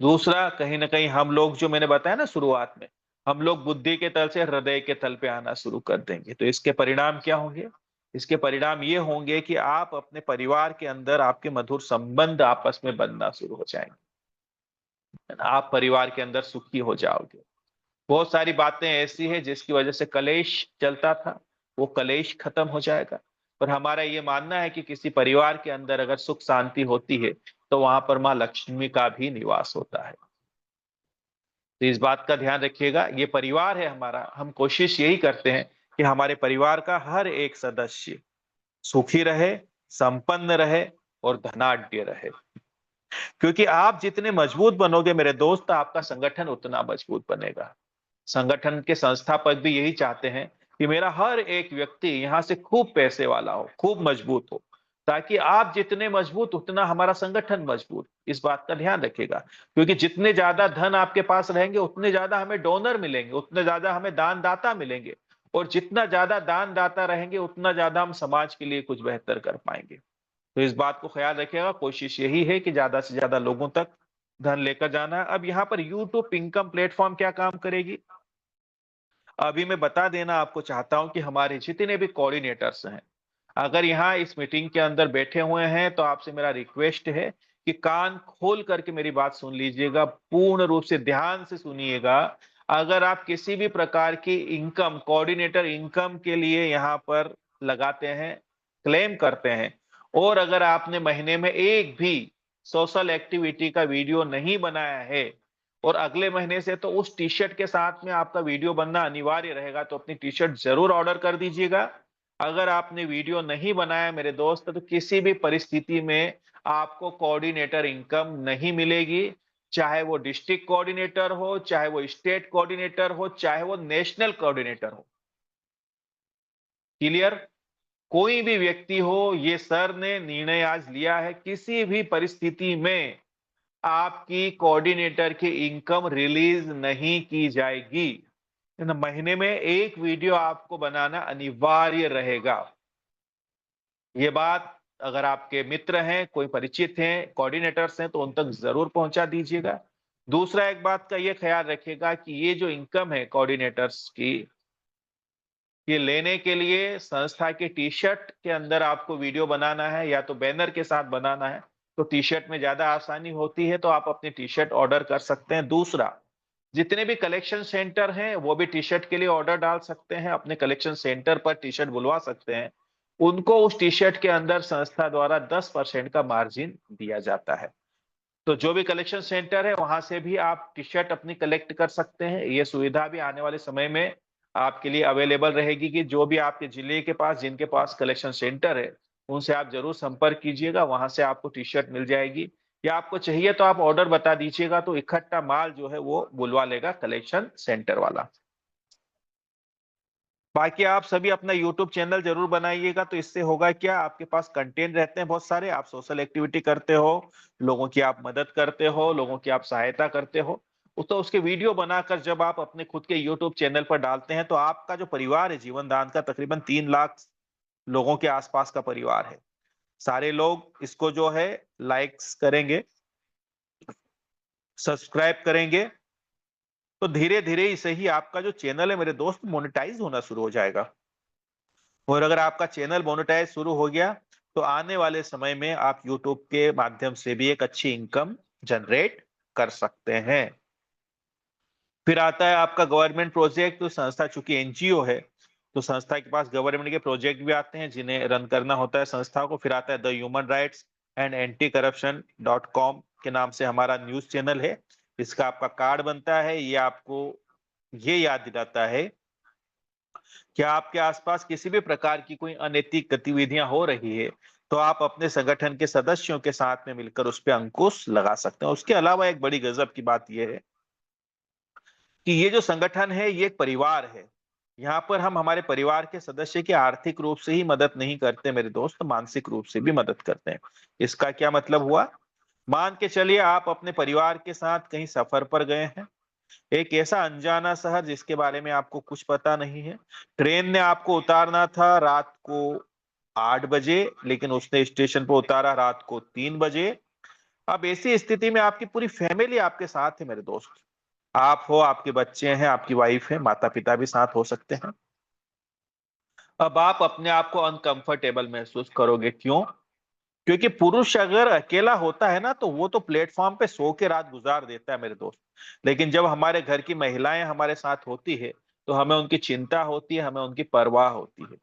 दूसरा, कहीं न कहीं हम लोग जो मैंने बताया ना शुरुआत में, हम लोग बुद्धि के तल से हृदय के तल पे आना शुरू कर देंगे। तो इसके परिणाम क्या होंगे? इसके परिणाम ये होंगे कि आप अपने परिवार के अंदर आपके मधुर संबंध आपस में बनना शुरू हो जाएँगे। है ना? आप परिवार के अंदर सुखी हो जाओगे। बहुत सारी बातें ऐसी हैं जिसकी वजह से कलेश चलता था, वो कलेश खत्म हो जाएगा। और हमारा ये मानना है कि किसी परिवार के अंदर अगर सुख शांति होती है, तो वहाँ पर माँ लक्ष्मी का भी निवास होता है। तो इस बात का ध्यान रखिएगा, ये परिवार है हमारा, हम कोशिश यही करते हैं कि हमारे परिवार का हर एक सदस्य सुखी रहे, संपन्न रहे और धनाढ्य रहे। क्योंकि आप जितने मजबूत बनोगे मेरे दोस्त, आपका संगठन उतना मजबूत बनेगा। संगठन के संस्थापक भी यही चाहते हैं कि मेरा हर एक व्यक्ति यहाँ से खूब पैसे वाला हो, खूब मजबूत हो, ताकि आप जितने मजबूत उतना हमारा संगठन मजबूत। इस बात का ध्यान रखिएगा, क्योंकि जितने ज्यादा धन आपके पास रहेंगे उतने ज्यादा हमें डोनर मिलेंगे, उतने ज्यादा हमें दानदाता मिलेंगे, और जितना ज्यादा दानदाता रहेंगे उतना ज्यादा हम समाज के लिए कुछ बेहतर कर पाएंगे। तो इस बात को ख्याल रखिएगा, कोशिश यही है कि ज्यादा से ज्यादा लोगों तक धन लेकर जाना है। अब यहाँ पर यूट्यूब इनकम प्लेटफॉर्म क्या काम करेगी, अभी मैं बता देना आपको चाहता हूं कि हमारे जितने भी कोऑर्डिनेटर्स हैं, अगर यहाँ इस मीटिंग के अंदर बैठे हुए हैं तो आपसे मेरा रिक्वेस्ट है कि कान खोल करके मेरी बात सुन लीजिएगा, पूर्ण रूप से ध्यान से सुनिएगा। अगर आप किसी भी प्रकार की इनकम, कोऑर्डिनेटर इनकम के लिए यहाँ पर लगाते हैं, क्लेम करते हैं, और अगर आपने महीने में एक भी सोशल एक्टिविटी का वीडियो नहीं बनाया है, और अगले महीने से तो उस टी-शर्ट के साथ में आपका वीडियो बनना अनिवार्य रहेगा, तो अपनी टी-शर्ट ज़रूर ऑर्डर कर दीजिएगा। अगर आपने वीडियो नहीं बनाया मेरे दोस्त, तो किसी भी परिस्थिति में आपको कोऑर्डिनेटर इनकम नहीं मिलेगी। चाहे वो डिस्ट्रिक्ट कोऑर्डिनेटर हो, चाहे वो स्टेट कोऑर्डिनेटर हो, चाहे वो नेशनल कोऑर्डिनेटर हो। क्लियर? कोई भी व्यक्ति हो, ये सर ने निर्णय आज लिया है, किसी भी परिस्थिति में आपकी कोऑर्डिनेटर की इनकम रिलीज नहीं की जाएगी। है ना? महीने में एक वीडियो आपको बनाना अनिवार्य रहेगा। ये बात अगर आपके मित्र हैं, कोई परिचित हैं, कोऑर्डिनेटर्स हैं, तो उन तक ज़रूर पहुँचा दीजिएगा। दूसरा एक बात का ये ख़्याल रखिएगा कि ये जो इनकम है कोऑर्डिनेटर्स की, ये लेने के लिए संस्था के टी-शर्ट के अंदर आपको वीडियो बनाना है या तो बैनर के साथ बनाना है, तो टी-शर्ट में ज़्यादा आसानी होती है, तो आप अपनी टी-शर्ट ऑर्डर कर सकते हैं। दूसरा, जितने भी कलेक्शन सेंटर हैं, वो भी टी-शर्ट के लिए ऑर्डर डाल सकते हैं, अपने कलेक्शन सेंटर पर टी-शर्ट बुलवा सकते हैं। उनको उस टी-शर्ट के अंदर संस्था द्वारा 10% का मार्जिन दिया जाता है। तो जो भी कलेक्शन सेंटर है, वहाँ से भी आप टी-शर्ट अपनी कलेक्ट कर सकते हैं। ये सुविधा भी आने वाले समय में आपके लिए अवेलेबल रहेगी कि जो भी आपके जिले के पास, जिनके पास कलेक्शन सेंटर है, उनसे आप ज़रूर संपर्क कीजिएगा, वहाँ से आपको टी-शर्ट मिल जाएगी। या आपको चाहिए तो आप ऑर्डर बता दीजिएगा, तो इकट्ठा माल जो है वो बुलवा लेगा कलेक्शन सेंटर वाला। बाकी आप सभी अपना यूट्यूब चैनल ज़रूर बनाइएगा, तो इससे होगा क्या, आपके पास कंटेंट रहते हैं बहुत सारे, आप सोशल एक्टिविटी करते हो, लोगों की आप मदद करते हो, लोगों की आप सहायता करते हो, तो उसके वीडियो बनाकर जब आप अपने खुद के यूट्यूब चैनल पर डालते हैं, तो आपका जो परिवार है जीवन दान का, तकरीबन 3 लाख लोगों के आसपास का परिवार है। सारे लोग इसको जो है लाइक्स करेंगे, सब्सक्राइब करेंगे, तो धीरे-धीरे ही सही आपका जो चैनल है मेरे दोस्त मोनेटाइज़ होना शुरू हो जाएगा। और अगर आपका चैनल मोनेटाइज़ शुरू हो गया, तो आने वाले समय में आप यूट्यूब के माध्यम से भी एक अच्छी इनकम जनरेट कर सकते हैं। फिर आता है आपका गवर्नमेंट प्रोजेक्ट। तो संस्था चूंकि एनजीओ है, तो संस्था के पास गवर्नमेंट के प्रोजेक्ट भी आते हैं जिन्हें रन करना होता है संस्था को। फिर आता है the human rights and anti corruption .com के नाम से हमारा न्यूज चैनल है। इसका आपका कार्ड बनता है, ये आपको ये याद दिलाता है कि आपके आसपास किसी भी प्रकार की कोई अनैतिक गतिविधियां हो रही है, तो आप अपने संगठन के सदस्यों के साथ में मिलकर उस पर अंकुश लगा सकते हैं। उसके अलावा एक बड़ी गजब की बात यह है कि ये जो संगठन है ये एक परिवार है। यहाँ पर हम हमारे परिवार के सदस्य की आर्थिक रूप से ही मदद नहीं करते मेरे दोस्त, मानसिक रूप से भी मदद करते हैं। इसका क्या मतलब हुआ? मान के चलिए आप अपने परिवार के साथ कहीं सफर पर गए हैं, एक ऐसा अनजाना शहर जिसके बारे में आपको कुछ पता नहीं है। ट्रेन ने आपको उतारना था रात को 8 बजे, लेकिन उसने स्टेशन पर उतारा रात को 3 बजे। अब ऐसी स्थिति में आपकी पूरी फैमिली आपके साथ है मेरे दोस्त। आप हो, आपके बच्चे हैं, आपकी वाइफ है, माता-पिता भी साथ हो सकते हैं। अब आप अपने आप को अनकंफर्टेबल महसूस करोगे, क्यों? क्योंकि पुरुष अगर अकेला होता है ना, तो वो तो प्लेटफॉर्म पे सो के रात गुजार देता है मेरे दोस्त। लेकिन जब हमारे घर की महिलाएं हमारे साथ होती है, तो हमें उनकी चिंता होती है, हमें उनकी परवाह होती है।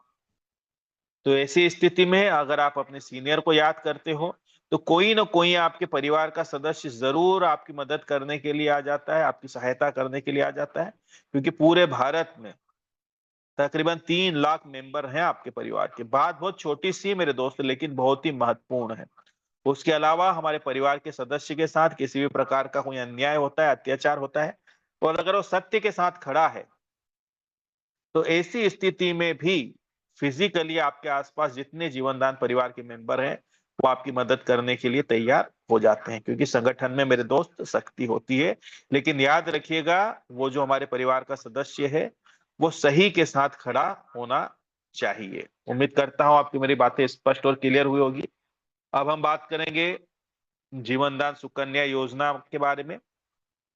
तो ऐसी स्थिति में अगर आप अपने सीनियर को याद करते हो, तो कोई ना कोई आपके परिवार का सदस्य जरूर आपकी मदद करने के लिए आ जाता है, आपकी सहायता करने के लिए आ जाता है। क्योंकि पूरे भारत में तकरीबन 3 लाख मेंबर हैं आपके परिवार के। बात बहुत छोटी सी है मेरे दोस्त, लेकिन बहुत ही महत्वपूर्ण है। उसके अलावा हमारे परिवार के सदस्य के साथ किसी भी प्रकार का कोई अन्याय होता है, अत्याचार होता है, और अगर वो सत्य के साथ खड़ा है, तो ऐसी स्थिति में भी फिजिकली आपके आसपास जितने जीवनदान परिवार के मेंबर हैं, वो आपकी मदद करने के लिए तैयार हो जाते हैं। क्योंकि संगठन में मेरे दोस्त शक्ति होती है, लेकिन याद रखिएगा वो जो हमारे परिवार का सदस्य है, वो सही के साथ खड़ा होना चाहिए। उम्मीद करता हूं आपकी मेरी बातें स्पष्ट और क्लियर हुई होगी। अब हम बात करेंगे जीवनदान सुकन्या योजना के बारे में।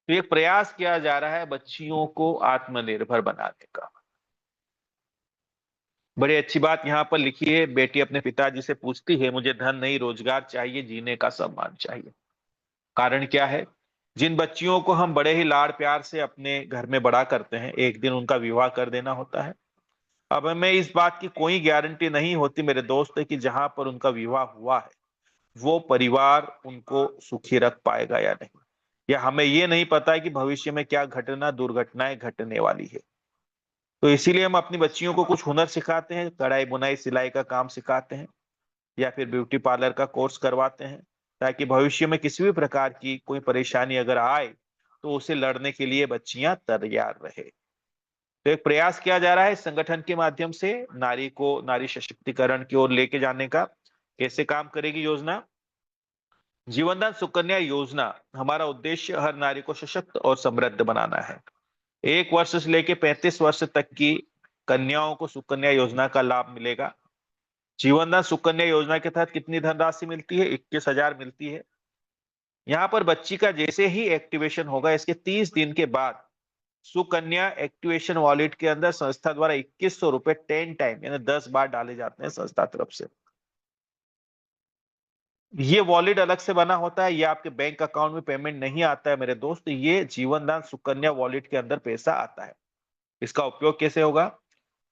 तो एक प्रयास किया जा रहा है बच्चियों को आत्मनिर्भर बनाने का। बड़ी अच्छी बात यहाँ पर लिखी है, बेटी अपने पिताजी से पूछती है, मुझे धन नहीं रोजगार चाहिए, जीने का सम्मान चाहिए। कारण क्या है? जिन बच्चियों को हम बड़े ही लाड़ प्यार से अपने घर में बड़ा करते हैं, एक दिन उनका विवाह कर देना होता है। अब हमें इस बात की कोई गारंटी नहीं होती मेरे दोस्त कि जहां पर उनका विवाह हुआ है, वो परिवार उनको सुखी रख पाएगा या नहीं। या हमें ये नहीं पता है कि भविष्य में क्या घटना दुर्घटनाएं घटने वाली है। तो इसीलिए हम अपनी बच्चियों को कुछ हुनर सिखाते हैं, कढ़ाई बुनाई सिलाई का काम सिखाते हैं, या फिर ब्यूटी पार्लर का कोर्स करवाते हैं, ताकि भविष्य में किसी भी प्रकार की कोई परेशानी अगर आए, तो उसे लड़ने के लिए बच्चियां तैयार रहे। तो एक प्रयास किया जा रहा है इस संगठन के माध्यम से नारी को नारी सशक्तिकरण की ओर लेके जाने का। कैसे काम करेगी योजना? जीवनदान सुकन्या योजना, हमारा उद्देश्य हर नारी को सशक्त और समृद्ध बनाना है। 1 वर्ष से लेके 35 वर्ष तक की कन्याओं को सुकन्या योजना का लाभ मिलेगा। जीवनदान सुकन्या योजना के तहत कितनी धनराशि मिलती है? 21,000 मिलती है। यहाँ पर बच्ची का जैसे ही एक्टिवेशन होगा, इसके 30 दिन के बाद सुकन्या एक्टिवेशन वॉलेट के अंदर संस्था द्वारा 2100 रुपए 10 टाइम यानी 10 बार डाले जाते हैं संस्था तरफ से। ये वॉलेट अलग से बना होता है, ये आपके बैंक अकाउंट में पेमेंट नहीं आता है मेरे दोस्त, ये जीवनदान सुकन्या वॉलेट के अंदर पैसा आता है। इसका उपयोग कैसे होगा?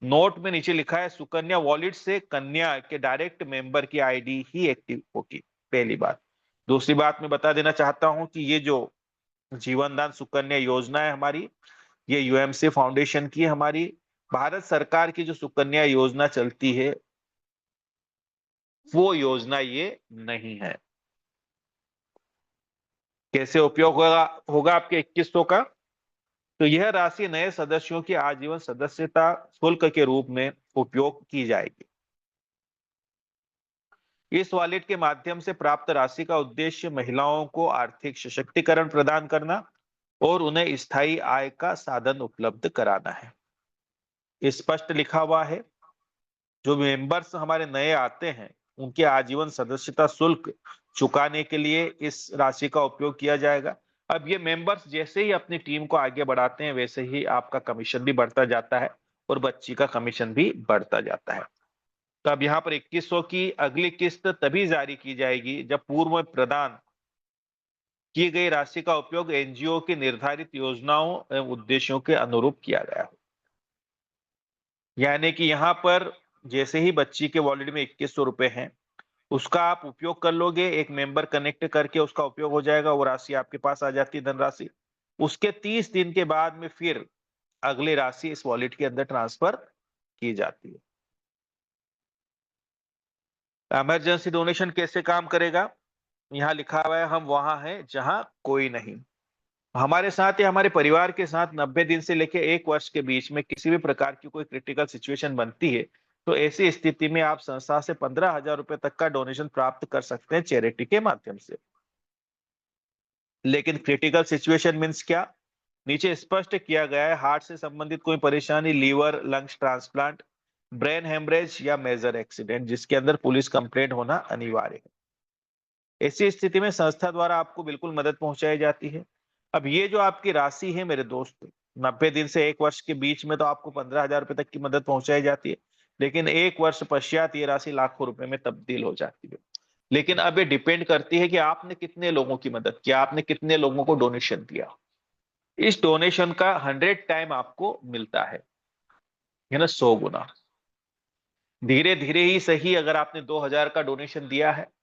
नोट में नीचे लिखा है, सुकन्या वॉलेट से कन्या के डायरेक्ट मेंबर की आईडी ही एक्टिव होगी। पहली बात। दूसरी बात मैं बता देना चाहता हूं कि ये जो जीवनदान सुकन्या योजना है हमारी, ये यूएमसी फाउंडेशन की हमारी भारत सरकार की जो सुकन्या योजना चलती है, वो योजना ये नहीं है। कैसे उपयोग होगा होगा आपके 2100 का? तो यह राशि नए सदस्यों की आजीवन सदस्यता शुल्क के रूप में उपयोग की जाएगी। इस वॉलेट के माध्यम से प्राप्त राशि का उद्देश्य महिलाओं को आर्थिक सशक्तिकरण प्रदान करना और उन्हें स्थायी आय का साधन उपलब्ध कराना है। स्पष्ट लिखा हुआ है, जो मेंबर्स हमारे नए आते हैं उनके आजीवन सदस्यता शुल्क चुकाने के लिए इस राशि का उपयोग किया जाएगा। अब ये मेंबर्स जैसे ही अपनी टीम को आगे बढ़ाते हैं वैसे ही आपका कमीशन भी बढ़ता जाता है और बच्ची का कमीशन भी बढ़ता जाता है। तो अब यहाँ पर 2100 की अगली किस्त तभी जारी की जाएगी जब पूर्व में प्रदान की गई राशि का उपयोग एनजीओ की निर्धारित योजनाओं एवं उद्देश्यों के अनुरूप किया गया हो। यानी कि यहाँ पर जैसे ही बच्ची के वॉलेट में 2100 रुपए हैं, उसका आप उपयोग कर लोगे, एक मेंबर कनेक्ट करके उसका उपयोग हो जाएगा, वो राशि आपके पास आ जाती है, धनराशि। उसके 30 दिन के बाद में फिर अगली राशि इस वॉलेट के अंदर ट्रांसफर की जाती है। इमरजेंसी डोनेशन कैसे काम करेगा? यहाँ लिखा हुआ है, हम वहां हैं जहां कोई नहीं। हमारे साथ या हमारे परिवार के साथ 90 दिन से लेकर 1 वर्ष के बीच में किसी भी प्रकार की कोई क्रिटिकल सिचुएशन बनती है, तो ऐसी स्थिति में आप संस्था से 15,000 रुपए तक का डोनेशन प्राप्त कर सकते हैं चैरिटी के माध्यम से। लेकिन क्रिटिकल सिचुएशन मीन्स क्या? नीचे स्पष्ट किया गया है, हार्ट से संबंधित कोई परेशानी, liver, lungs transplant, brain haemorrhage या मेजर एक्सीडेंट जिसके अंदर पुलिस कंप्लेंट होना अनिवार्य है। ऐसी स्थिति में संस्था द्वारा आपको बिल्कुल मदद पहुंचाई जाती है। अब ये जो आपकी राशि है मेरे दोस्त, 90 दिन से 1 वर्ष के बीच में तो आपको 15,000 रुपए तक की मदद पहुंचाई जाती है, लेकिन 1 वर्ष पश्चात ये राशि लाखों रुपए में तब्दील हो जाती है। लेकिन अब ये डिपेंड करती है कि आपने कितने लोगों की मदद किया, आपने कितने लोगों को डोनेशन दिया। इस डोनेशन का 100 टाइम आपको मिलता है, 100 गुना। धीरे धीरे ही सही, अगर आपने 2000 का डोनेशन दिया है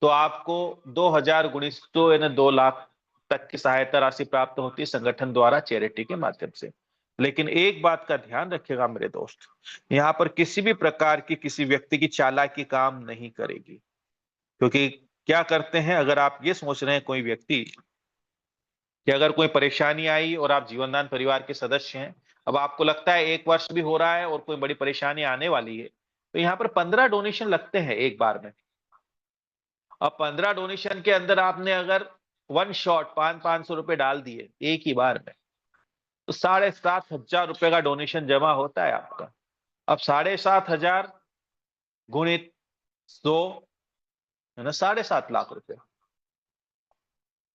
तो आपको 2000 गुणित तो 2 लाख तक की सहायता राशि प्राप्त होती है संगठन द्वारा चैरिटी के माध्यम से। लेकिन एक बात का ध्यान रखिएगा मेरे दोस्त, यहाँ पर किसी भी प्रकार की किसी व्यक्ति की चालाकी काम नहीं करेगी। क्योंकि क्या करते हैं, अगर आप ये सोच रहे हैं कोई व्यक्ति कि अगर कोई परेशानी आई और आप जीवनदान परिवार के सदस्य हैं, अब आपको लगता है 1 वर्ष भी हो रहा है और कोई बड़ी परेशानी आने वाली है, तो यहाँ पर 15 डोनेशन लगते हैं एक बार में। अब 15 डोनेशन के अंदर आपने अगर वन शॉट 500-500 रुपए डाल दिए एक ही बार में, तो 7,500 रुपए का डोनेशन जमा होता है आपका। अब 7,500 गुणित 100 है ना, 7.5 लाख रुपए।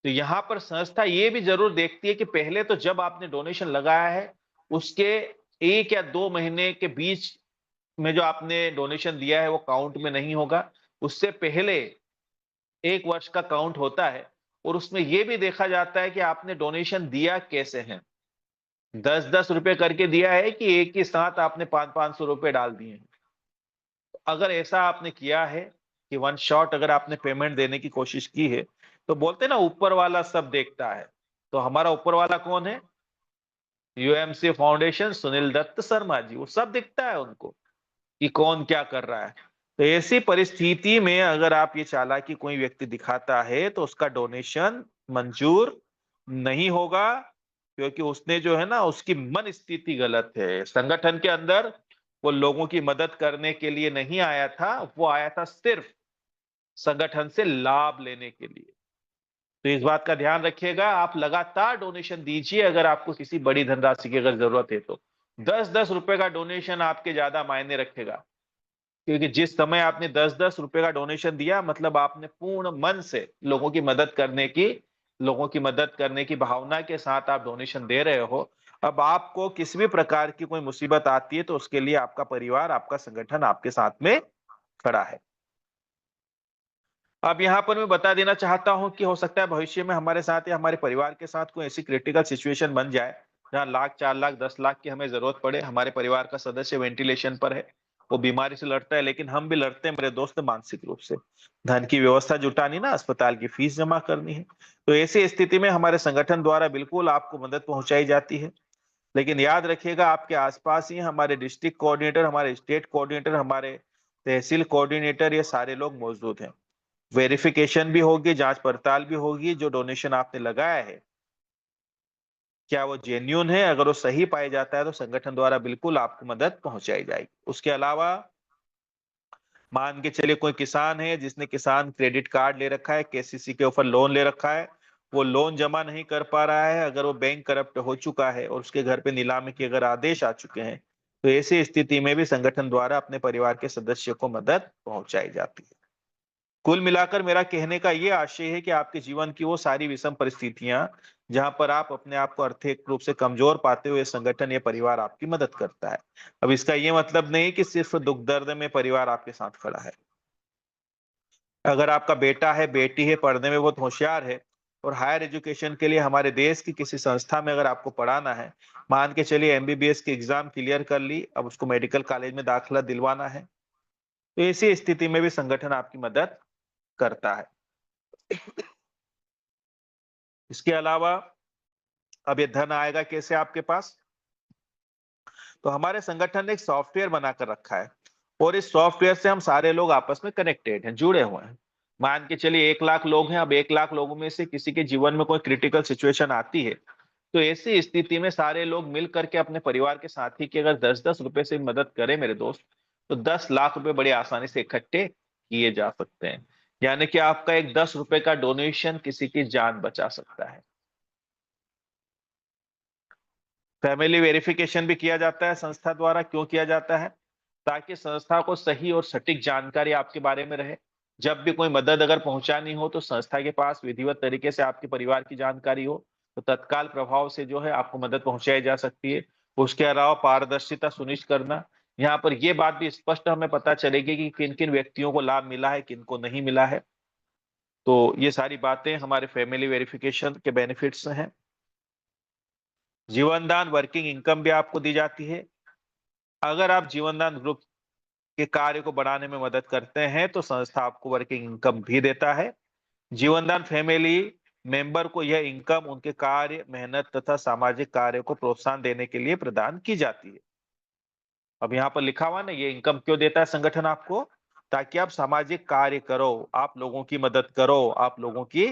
तो यहाँ पर संस्था ये भी जरूर देखती है कि पहले तो जब आपने डोनेशन लगाया है उसके 1 या 2 महीने के बीच में जो आपने डोनेशन दिया है वो काउंट में नहीं होगा। उससे पहले 1 वर्ष का काउंट होता है और उसमें ये भी देखा जाता है कि आपने डोनेशन दिया कैसे है। 10-10 रुपए करके दिया है कि एक ही साथ आपने 500-500 रुपए डाल दिए हैं। अगर ऐसा आपने किया है कि वन शॉट अगर आपने पेमेंट देने की कोशिश की है, तो बोलते हैं ना ऊपर वाला सब देखता है। तो हमारा ऊपर वाला कौन है? यूएमसी फाउंडेशन सुनील दत्त शर्मा जी, वो सब दिखता है उनको कि कौन क्या कर रहा है। तो ऐसी परिस्थिति में अगर आप ये चालाकी कोई व्यक्ति दिखाता है तो उसका डोनेशन मंजूर नहीं होगा, क्योंकि उसने जो है ना उसकी मन स्थिति गलत है। संगठन के अंदर वो लोगों की मदद करने के लिए नहीं आया था, वो आया था सिर्फ संगठन से लाभ लेने के लिए। तो इस बात का ध्यान रखिएगा, आप लगातार डोनेशन दीजिए अगर आपको किसी बड़ी धनराशि की अगर जरूरत है तो। 10-10 रुपए का डोनेशन आपके ज्यादा मायने रखेगा, क्योंकि जिस समय आपने 10-10 रुपए का डोनेशन दिया मतलब आपने पूर्ण मन से लोगों की मदद करने की भावना के साथ आप डोनेशन दे रहे हो। अब आपको किसी भी प्रकार की कोई मुसीबत आती है तो उसके लिए आपका परिवार, आपका संगठन आपके साथ में खड़ा है। अब यहाँ पर मैं बता देना चाहता हूँ कि हो सकता है भविष्य में हमारे साथ या हमारे परिवार के साथ कोई ऐसी क्रिटिकल सिचुएशन बन जाए जहाँ लाख, 4 लाख, 10 लाख की हमें जरूरत पड़े। हमारे परिवार का सदस्य वेंटिलेशन पर है, वो बीमारी से लड़ता है, लेकिन हम भी लड़ते हैं मेरे दोस्त मानसिक रूप से। धन की व्यवस्था जुटानी ना, अस्पताल की फीस जमा करनी है। तो ऐसी स्थिति में हमारे संगठन द्वारा बिल्कुल आपको मदद पहुंचाई जाती है। लेकिन याद रखिएगा, आपके आसपास ही हमारे डिस्ट्रिक्ट कोऑर्डिनेटर, हमारे स्टेट कोऑर्डिनेटर, हमारे तहसील कोऑर्डिनेटर, ये सारे लोग मौजूद हैं। वेरिफिकेशन भी होगी, जांच पड़ताल भी होगी, जो डोनेशन आपने लगाया है क्या वो जेन्युइन है। अगर वो सही पाया जाता है तो संगठन द्वारा बिल्कुल आपको मदद पहुंचाई जाएगी। उसके अलावा मान के चलिए कोई किसान है जिसने किसान क्रेडिट कार्ड ले रखा है, केसीसी के ऊपर लोन ले रखा है, वो लोन जमा नहीं कर पा रहा है, अगर वो बैंक करप्ट हो चुका है और उसके घर पे नीलामी के अगर आदेश आ चुके हैं, तो ऐसी स्थिति में भी संगठन द्वारा अपने परिवार के सदस्य को मदद पहुंचाई जाती है। कुल मिलाकर मेरा कहने का ये आशय है कि आपके जीवन की वो सारी विषम परिस्थितियां जहां पर आप अपने आप को आर्थिक रूप से कमजोर पाते हुए संगठन या परिवार आपकी मदद करता है। अब इसका ये मतलब नहीं कि सिर्फ दुख दर्द में परिवार आपके साथ खड़ा है। अगर आपका बेटा है, बेटी है, पढ़ने में बहुत होशियार है और हायर एजुकेशन के लिए हमारे देश की किसी संस्था में अगर आपको पढ़ाना है, मान के चलिए एमबीबीएस की एग्जाम क्लियर कर ली, अब उसको मेडिकल कॉलेज में दाखिला दिलवाना है, तो ऐसी स्थिति में भी संगठन आपकी मदद करता है। इसके अलावा अब ये धन आएगा कैसे आपके पास? तो हमारे संगठन ने एक सॉफ्टवेयर बनाकर रखा है और इस सॉफ्टवेयर से हम सारे लोग आपस में कनेक्टेड हैं, जुड़े हुए हैं। मान के चलिए 1 लाख लोग हैं, अब 1 लाख लोगों में से किसी के जीवन में कोई क्रिटिकल सिचुएशन आती है, तो ऐसी स्थिति में सारे लोग मिल करके अपने परिवार के साथी की अगर 10-10 रुपए से मदद करें मेरे दोस्त, तो 10 लाख रुपए बड़ी आसानी से इकट्ठे किए जा सकते हैं। यानी कि आपका एक 10 रुपए का डोनेशन किसी की जान बचा सकता है। फैमिली वेरिफिकेशन भी किया जाता है संस्था द्वारा। क्यों किया जाता है? ताकि संस्था को सही और सटीक जानकारी आपके बारे में रहे। जब भी कोई मदद अगर पहुंचानी हो तो संस्था के पास विधिवत तरीके से आपके परिवार की जानकारी हो, तो तत्काल प्रभाव से जो है आपको मदद पहुंचाई जा सकती है। उसके अलावा पारदर्शिता सुनिश्चित करना, यहाँ पर ये बात भी स्पष्ट हमें पता चलेगी कि किन किन व्यक्तियों को लाभ मिला है, किन को नहीं मिला है। तो ये सारी बातें हमारे फैमिली वेरिफिकेशन के बेनिफिट्स हैं। जीवनदान वर्किंग इनकम भी आपको दी जाती है। अगर आप जीवनदान ग्रुप के कार्य को बढ़ाने में मदद करते हैं तो संस्था आपको वर्किंग इनकम भी देता है। जीवनदान फैमिली मेंबर को यह इनकम उनके कार्य, मेहनत तथा सामाजिक कार्य को प्रोत्साहन देने के लिए प्रदान की जाती है। अब यहाँ पर लिखा हुआ ना, ये इनकम क्यों देता है संगठन आपको? ताकि आप सामाजिक कार्य करो, आप लोगों की मदद करो, आप लोगों की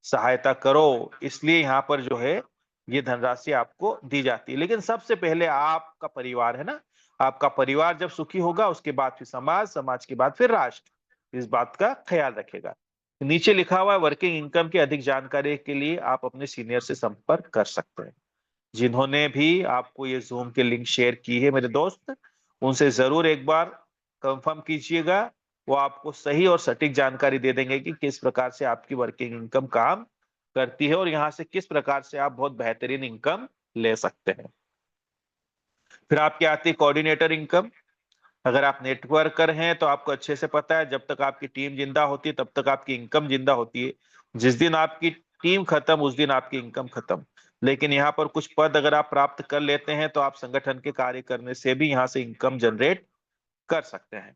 सहायता करो, इसलिए यहाँ पर जो है ये धनराशि आपको दी जाती है। लेकिन सबसे पहले आपका परिवार है ना, आपका परिवार जब सुखी होगा उसके बाद फिर समाज, समाज के बाद फिर राष्ट्र इस बात का ख्याल रखेगा। नीचे लिखा हुआ वर्किंग इनकम की अधिक जानकारी के लिए आप अपने सीनियर से संपर्क कर सकते हैं। जिन्होंने भी आपको ये ज़ूम के लिंक शेयर की है मेरे दोस्त, उनसे ज़रूर एक बार कंफर्म कीजिएगा। वो आपको सही और सटीक जानकारी दे देंगे कि किस प्रकार से आपकी वर्किंग इनकम काम करती है और यहाँ से किस प्रकार से आप बहुत बेहतरीन इनकम ले सकते हैं। फिर आपकी आती है कोऑर्डिनेटर इनकम। अगर आप नेटवर्कर हैं तो आपको अच्छे से पता है जब तक आपकी टीम जिंदा होती है तब तक आपकी इनकम जिंदा होती है। जिस दिन आपकी टीम खत्म उस दिन आपकी इनकम खत्म। लेकिन यहाँ पर कुछ पद अगर आप प्राप्त कर लेते हैं तो आप संगठन के कार्य करने से भी यहाँ से इनकम जनरेट कर सकते हैं।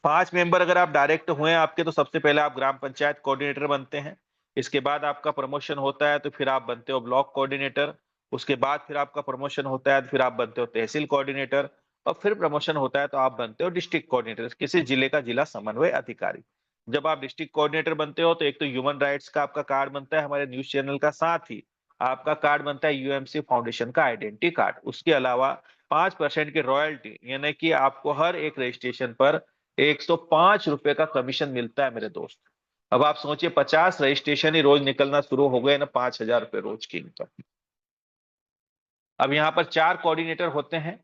5 मेंबर अगर आप डायरेक्ट हुए आपके, तो सबसे पहले आप ग्राम पंचायत कोऑर्डिनेटर बनते हैं। इसके बाद आपका प्रमोशन होता है तो फिर आप बनते हो ब्लॉक कोऑर्डिनेटर। उसके बाद फिर आपका प्रमोशन होता है तो फिर आप बनते हो तहसील कोऑर्डिनेटर। और फिर प्रमोशन होता है तो आप बनते हो डिस्ट्रिक्ट कोऑर्डिनेटर, किसी जिले का जिला समन्वय अधिकारी। जब आप डिस्ट्रिक्ट कोऑर्डिनेटर बनते हो तो एक तो ह्यूमन राइट्स का आपका कार्ड बनता है हमारे न्यूज चैनल का, साथ ही आपका कार्ड बनता है यूएमसी फाउंडेशन का आइडेंटिटी कार्ड। उसके अलावा 5% की रॉयल्टी, यानी कि आपको हर एक रजिस्ट्रेशन पर 105 रुपए का कमीशन मिलता है मेरे दोस्त। अब आप सोचिए 50 रजिस्ट्रेशन ही रोज निकलना शुरू हो गए ना, 5,000 रुपए रोज की इनकम। अब यहाँ पर 4 कोऑर्डिनेटर होते हैं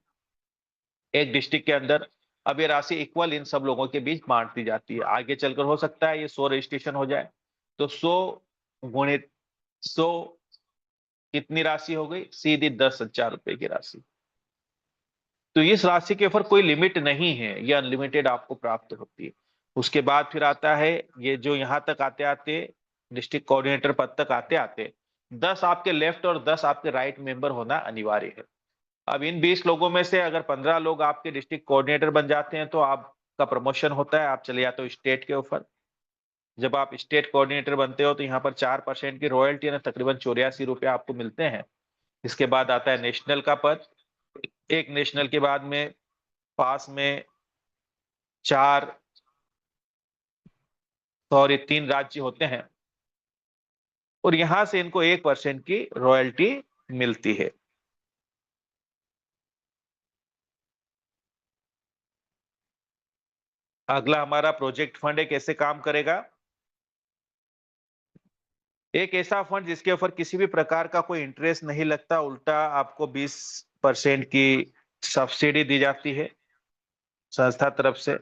एक डिस्ट्रिक्ट के अंदर। अब ये राशि इक्वल इन सब लोगों के बीच बांट दी जाती है। आगे चलकर हो सकता है ये 100 रजिस्ट्रेशन हो जाए, तो 100 गुणित 100 कितनी राशि हो गई? सीधी 10,000 रुपए की राशि। तो इस राशि के ऊपर कोई लिमिट नहीं है, ये अनलिमिटेड आपको प्राप्त होती है। उसके बाद फिर आता है ये जो यहाँ तक आते आते डिस्ट्रिक्ट कोऑर्डिनेटर पद तक आते आते 10 आपके लेफ्ट और 10 आपके राइट मेंबर होना अनिवार्य है। अब इन 20 लोगों में से अगर 15 लोग आपके डिस्ट्रिक्ट कोऑर्डिनेटर बन जाते हैं तो आपका प्रमोशन होता है, आप चले जाते हो स्टेट के ऊपर। जब आप स्टेट कोऑर्डिनेटर बनते हो तो यहाँ पर 4% की रॉयल्टी यानी तकरीबन 84 रुपए आपको मिलते हैं। इसके बाद आता है नेशनल का पद। एक नेशनल के बाद में पास में 4 सॉरी 3 राज्य होते हैं और यहां से इनको 1% की रॉयल्टी मिलती है। अगला हमारा प्रोजेक्ट फंड है, कैसे काम करेगा? एक ऐसा फंड जिसके ऊपर किसी भी प्रकार का कोई इंटरेस्ट नहीं लगता, उल्टा आपको 20% की सब्सिडी दी जाती है संस्था तरफ से।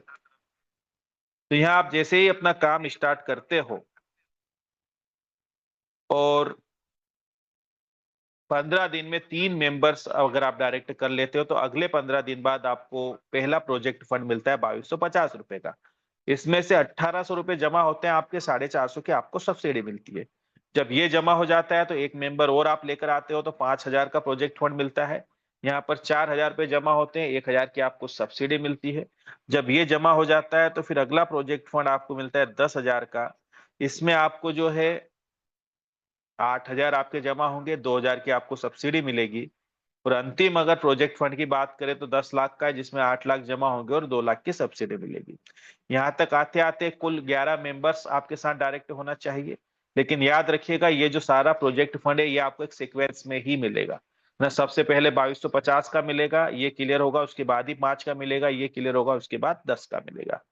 तो यहाँ आप जैसे ही अपना काम स्टार्ट करते हो और 15 दिन में 3 मेंबर्स अगर आप डायरेक्ट कर लेते हो, तो अगले 15 दिन बाद आपको पहला प्रोजेक्ट फंड मिलता है ₹2250 का। इसमें से ₹1800 जमा होते हैं, आपके 450 की आपको सब्सिडी मिलती है। जब ये जमा हो जाता है, तो 1 मेंबर और आप लेकर आते हो, तो 5000 का प्रोजेक्ट फंड मिलता है। यहाँ पर ₹4000 जमा होते हैं, 1000 की आपको सब्सिडी मिलती है। जब ये जमा हो जाता है, तो फिर अगला प्रोजेक्ट फंड आपको मिलता है 10,000 का। इसमें आपको जो है 8,000 आपके जमा होंगे, 2,000 की आपको सब्सिडी मिलेगी और अंतिम अगर प्रोजेक्ट फंड की बात करें तो 10 लाख का है, जिसमें 8 लाख जमा होंगे और 2 लाख की सब्सिडी मिलेगी। यहाँ तक आते-आते कुल 11 मेंबर्स आपके साथ डायरेक्ट होना चाहिए। लेकिन याद रखिएगा, ये जो सारा प्रोजेक्ट फंड है, ये आपको एक सीक्वेंस में ही मिलेगा। ना सबसे पहले 2250 का मिलेगा, ये क्लियर होगा, उसके बाद ही 5 का मिलेगा, ये क्लियर होगा, उसके बाद 10 का मिलेगा।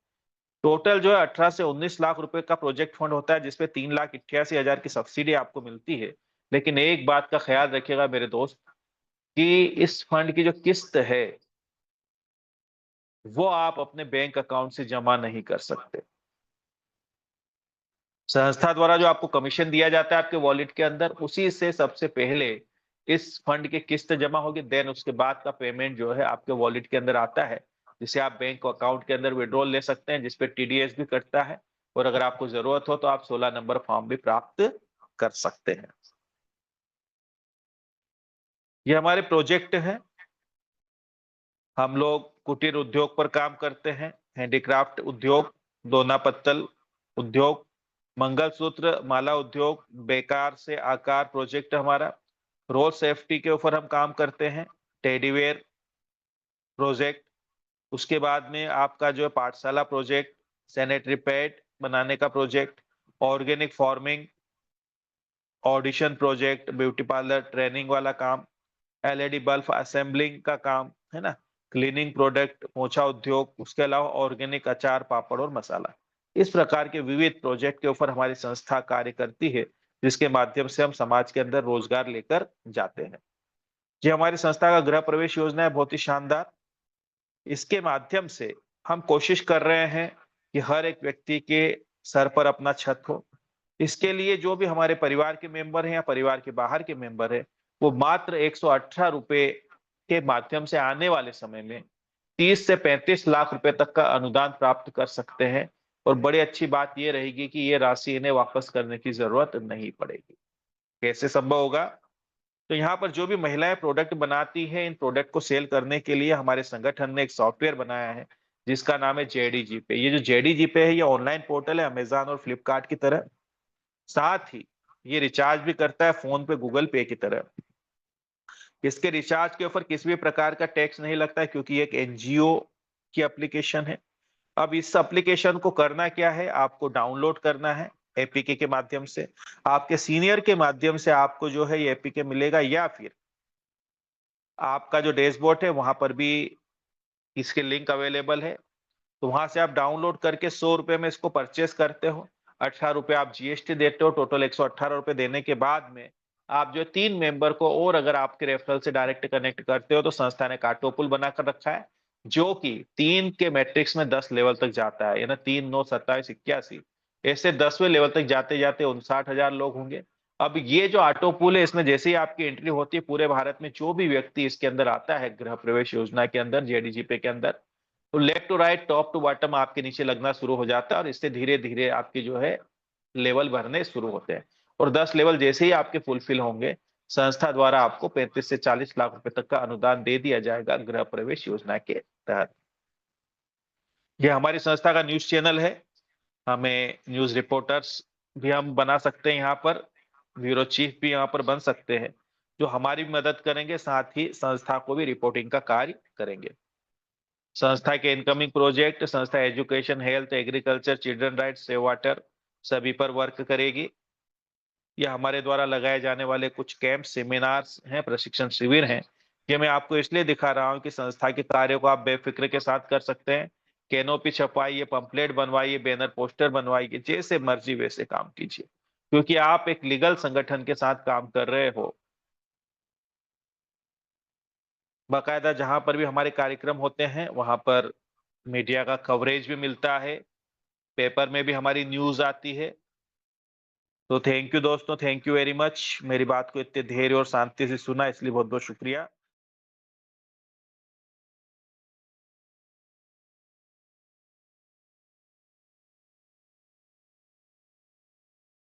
टोटल जो है 18 से 19 लाख रुपए का प्रोजेक्ट फंड होता है, जिसपे 3,88,000 की सब्सिडी आपको मिलती है। लेकिन एक बात का ख्याल रखिएगा मेरे दोस्त, कि इस फंड की जो किस्त है, वो आप अपने बैंक अकाउंट से जमा नहीं कर सकते। संस्था द्वारा जो आपको कमीशन दिया जाता है आपके वॉलेट के अंदर, उसी से सबसे पहले इस फंड की किस्त जमा होगी, देन उसके बाद का पेमेंट जो है आपके वॉलेट के अंदर आता है, जिसे आप बैंक अकाउंट के अंदर विड्रॉल ले सकते हैं, जिसपे टीडीएस भी कटता है और अगर आपको जरूरत हो तो आप 16 नंबर फॉर्म भी प्राप्त कर सकते हैं। ये हमारे प्रोजेक्ट है। हम लोग कुटीर उद्योग पर काम करते हैं, हैंडीक्राफ्ट उद्योग, दोना पत्तल उद्योग, मंगलसूत्र माला उद्योग, बेकार से आकार प्रोजेक्ट हमारा, रोड सेफ्टी के ऊपर हम काम करते हैं, टेडीवेयर प्रोजेक्ट, उसके बाद में आपका जो है पाठशाला प्रोजेक्ट, सैनिटरी पैड बनाने का project, organic farming, audition project, beauty parlour training वाला काम, एलईडी बल्ब असेंबलिंग का काम, है ना? क्लीनिंग प्रोडक्ट, पोछा उद्योग, उसके अलावा ऑर्गेनिक अचार, पापड़ और मसाला। इस प्रकार के विविध प्रोजेक्ट के ऊपर हमारी संस्था कार्य करती है, जिसके माध्यम से हम समाज के अंदर रोजगार लेकर जाते हैं। जी, हमारी संस्था का गृह प्रवेश योजना है बहुत ही शानदार। इसके माध्यम से हम कोशिश कर रहे हैं कि हर एक व्यक्ति के सर पर अपना छत हो। इसके लिए जो भी हमारे परिवार के मेंबर हैं या परिवार के बाहर के मेंबर हैं, वो मात्र ₹118 के माध्यम से आने वाले समय में 30 से 35 लाख रुपए तक का अनुदान प्राप्त कर सकते हैं और बड़ी अच्छी बात ये रहेगी कि ये राशि इन्हें वापस करने की ज़रूरत नहीं पड़ेगी। कैसे संभव होगा? तो यहाँ पर जो भी महिलाएं प्रोडक्ट बनाती हैं, इन प्रोडक्ट को सेल करने के लिए हमारे संगठन ने एक सॉफ्टवेयर बनाया है, जिसका नाम है जेडीजी पे। ये जो जेडीजी पे है, ये ऑनलाइन पोर्टल है अमेज़न और फ्लिपकार्ट की तरह। साथ ही ये रिचार्ज भी करता है फ़ोन पे, गूगल पे की तरह। इसके रिचार्ज के ऊपर किसी भी प्रकार का टैक्स नहीं लगता है, क्योंकि ये एक एनजीओ की एप्लीकेशन है। अब इस एप्लीकेशन को करना क्या है, आपको डाउनलोड करना है एपीके के माध्यम से। आपके सीनियर के माध्यम से आपको जो है ये एपीके मिलेगा, या फिर आपका जो डैशबोर्ड है वहां पर भी इसके लिंक अवेलेबल है। तो वहां से आप डाउनलोड करके ₹100 में इसको परचेस करते हो, ₹18 आप जीएसटी देते हो, टोटल ₹118 देने के बाद में आप जो 3 मेंबर को और अगर आपके रेफरल से डायरेक्ट कनेक्ट करते हो, तो संस्था ने कार्टो पुल बनाकर रखा है, जो कि 3 के मैट्रिक्स में 10 लेवल तक जाता है, यानी 3, 9, 27, 81 ऐसे 10वें लेवल तक जाते-जाते 59,000 लोग होंगे। अब ये जो ऑटो पूल है, इसमें जैसे ही आपकी एंट्री होती है, पूरे भारत में जो भी व्यक्ति इसके अंदर आता है गृह प्रवेश योजना के अंदर, जेडीजीपे के अंदर, तो left to right, top to bottom आपके नीचे लगना शुरू हो जाता है और इससे धीरे-धीरे आपकी जो है लेवल भरने शुरू होते हैं और 10 लेवल जैसे ही आपके फुलफिल होंगे, संस्था द्वारा आपको 35 से 40 लाख रुपए तक का अनुदान दे दिया जाएगा गृह प्रवेश योजना के तहत। ये हमारी संस्था का न्यूज़ चैनल है। हमें न्यूज़ रिपोर्टर्स भी हम बना सकते हैं यहाँ पर, ब्यूरो चीफ भी यहाँ पर बन सकते हैं, जो हमारी भी मदद करेंगे, साथ ही संस्था को भी रिपोर्टिंग का कार्य करेंगे। संस्था के इनकमिंग प्रोजेक्ट, संस्था education, health, agriculture, children rights, save water सभी पर वर्क करेगी। ये हमारे द्वारा लगाए जाने वाले कुछ कैंप, सेमिनार्स हैं, प्रशिक्षण शिविर हैं। ये मैं आपको इसलिए दिखा रहा हूँ कि संस्था के कार्यों को आप बेफिक्र के साथ कर सकते हैं। कैनोपी छपवाइए, पंपलेट बनवाइए, बैनर पोस्टर बनवाइए, जैसे मर्जी वैसे काम कीजिए, क्योंकि आप एक लीगल संगठन के साथ काम कर रहे हो। बाकायदा जहाँ पर भी हमारे कार्यक्रम होते हैं, वहाँ पर मीडिया का कवरेज भी मिलता है, पेपर में भी हमारी न्यूज़ आती है। तो थैंक यू दोस्तों, थैंक यू वेरी मच। मेरी बात को इतने धैर्य और शांति से सुना इसलिए बहुत-बहुत शुक्रिया।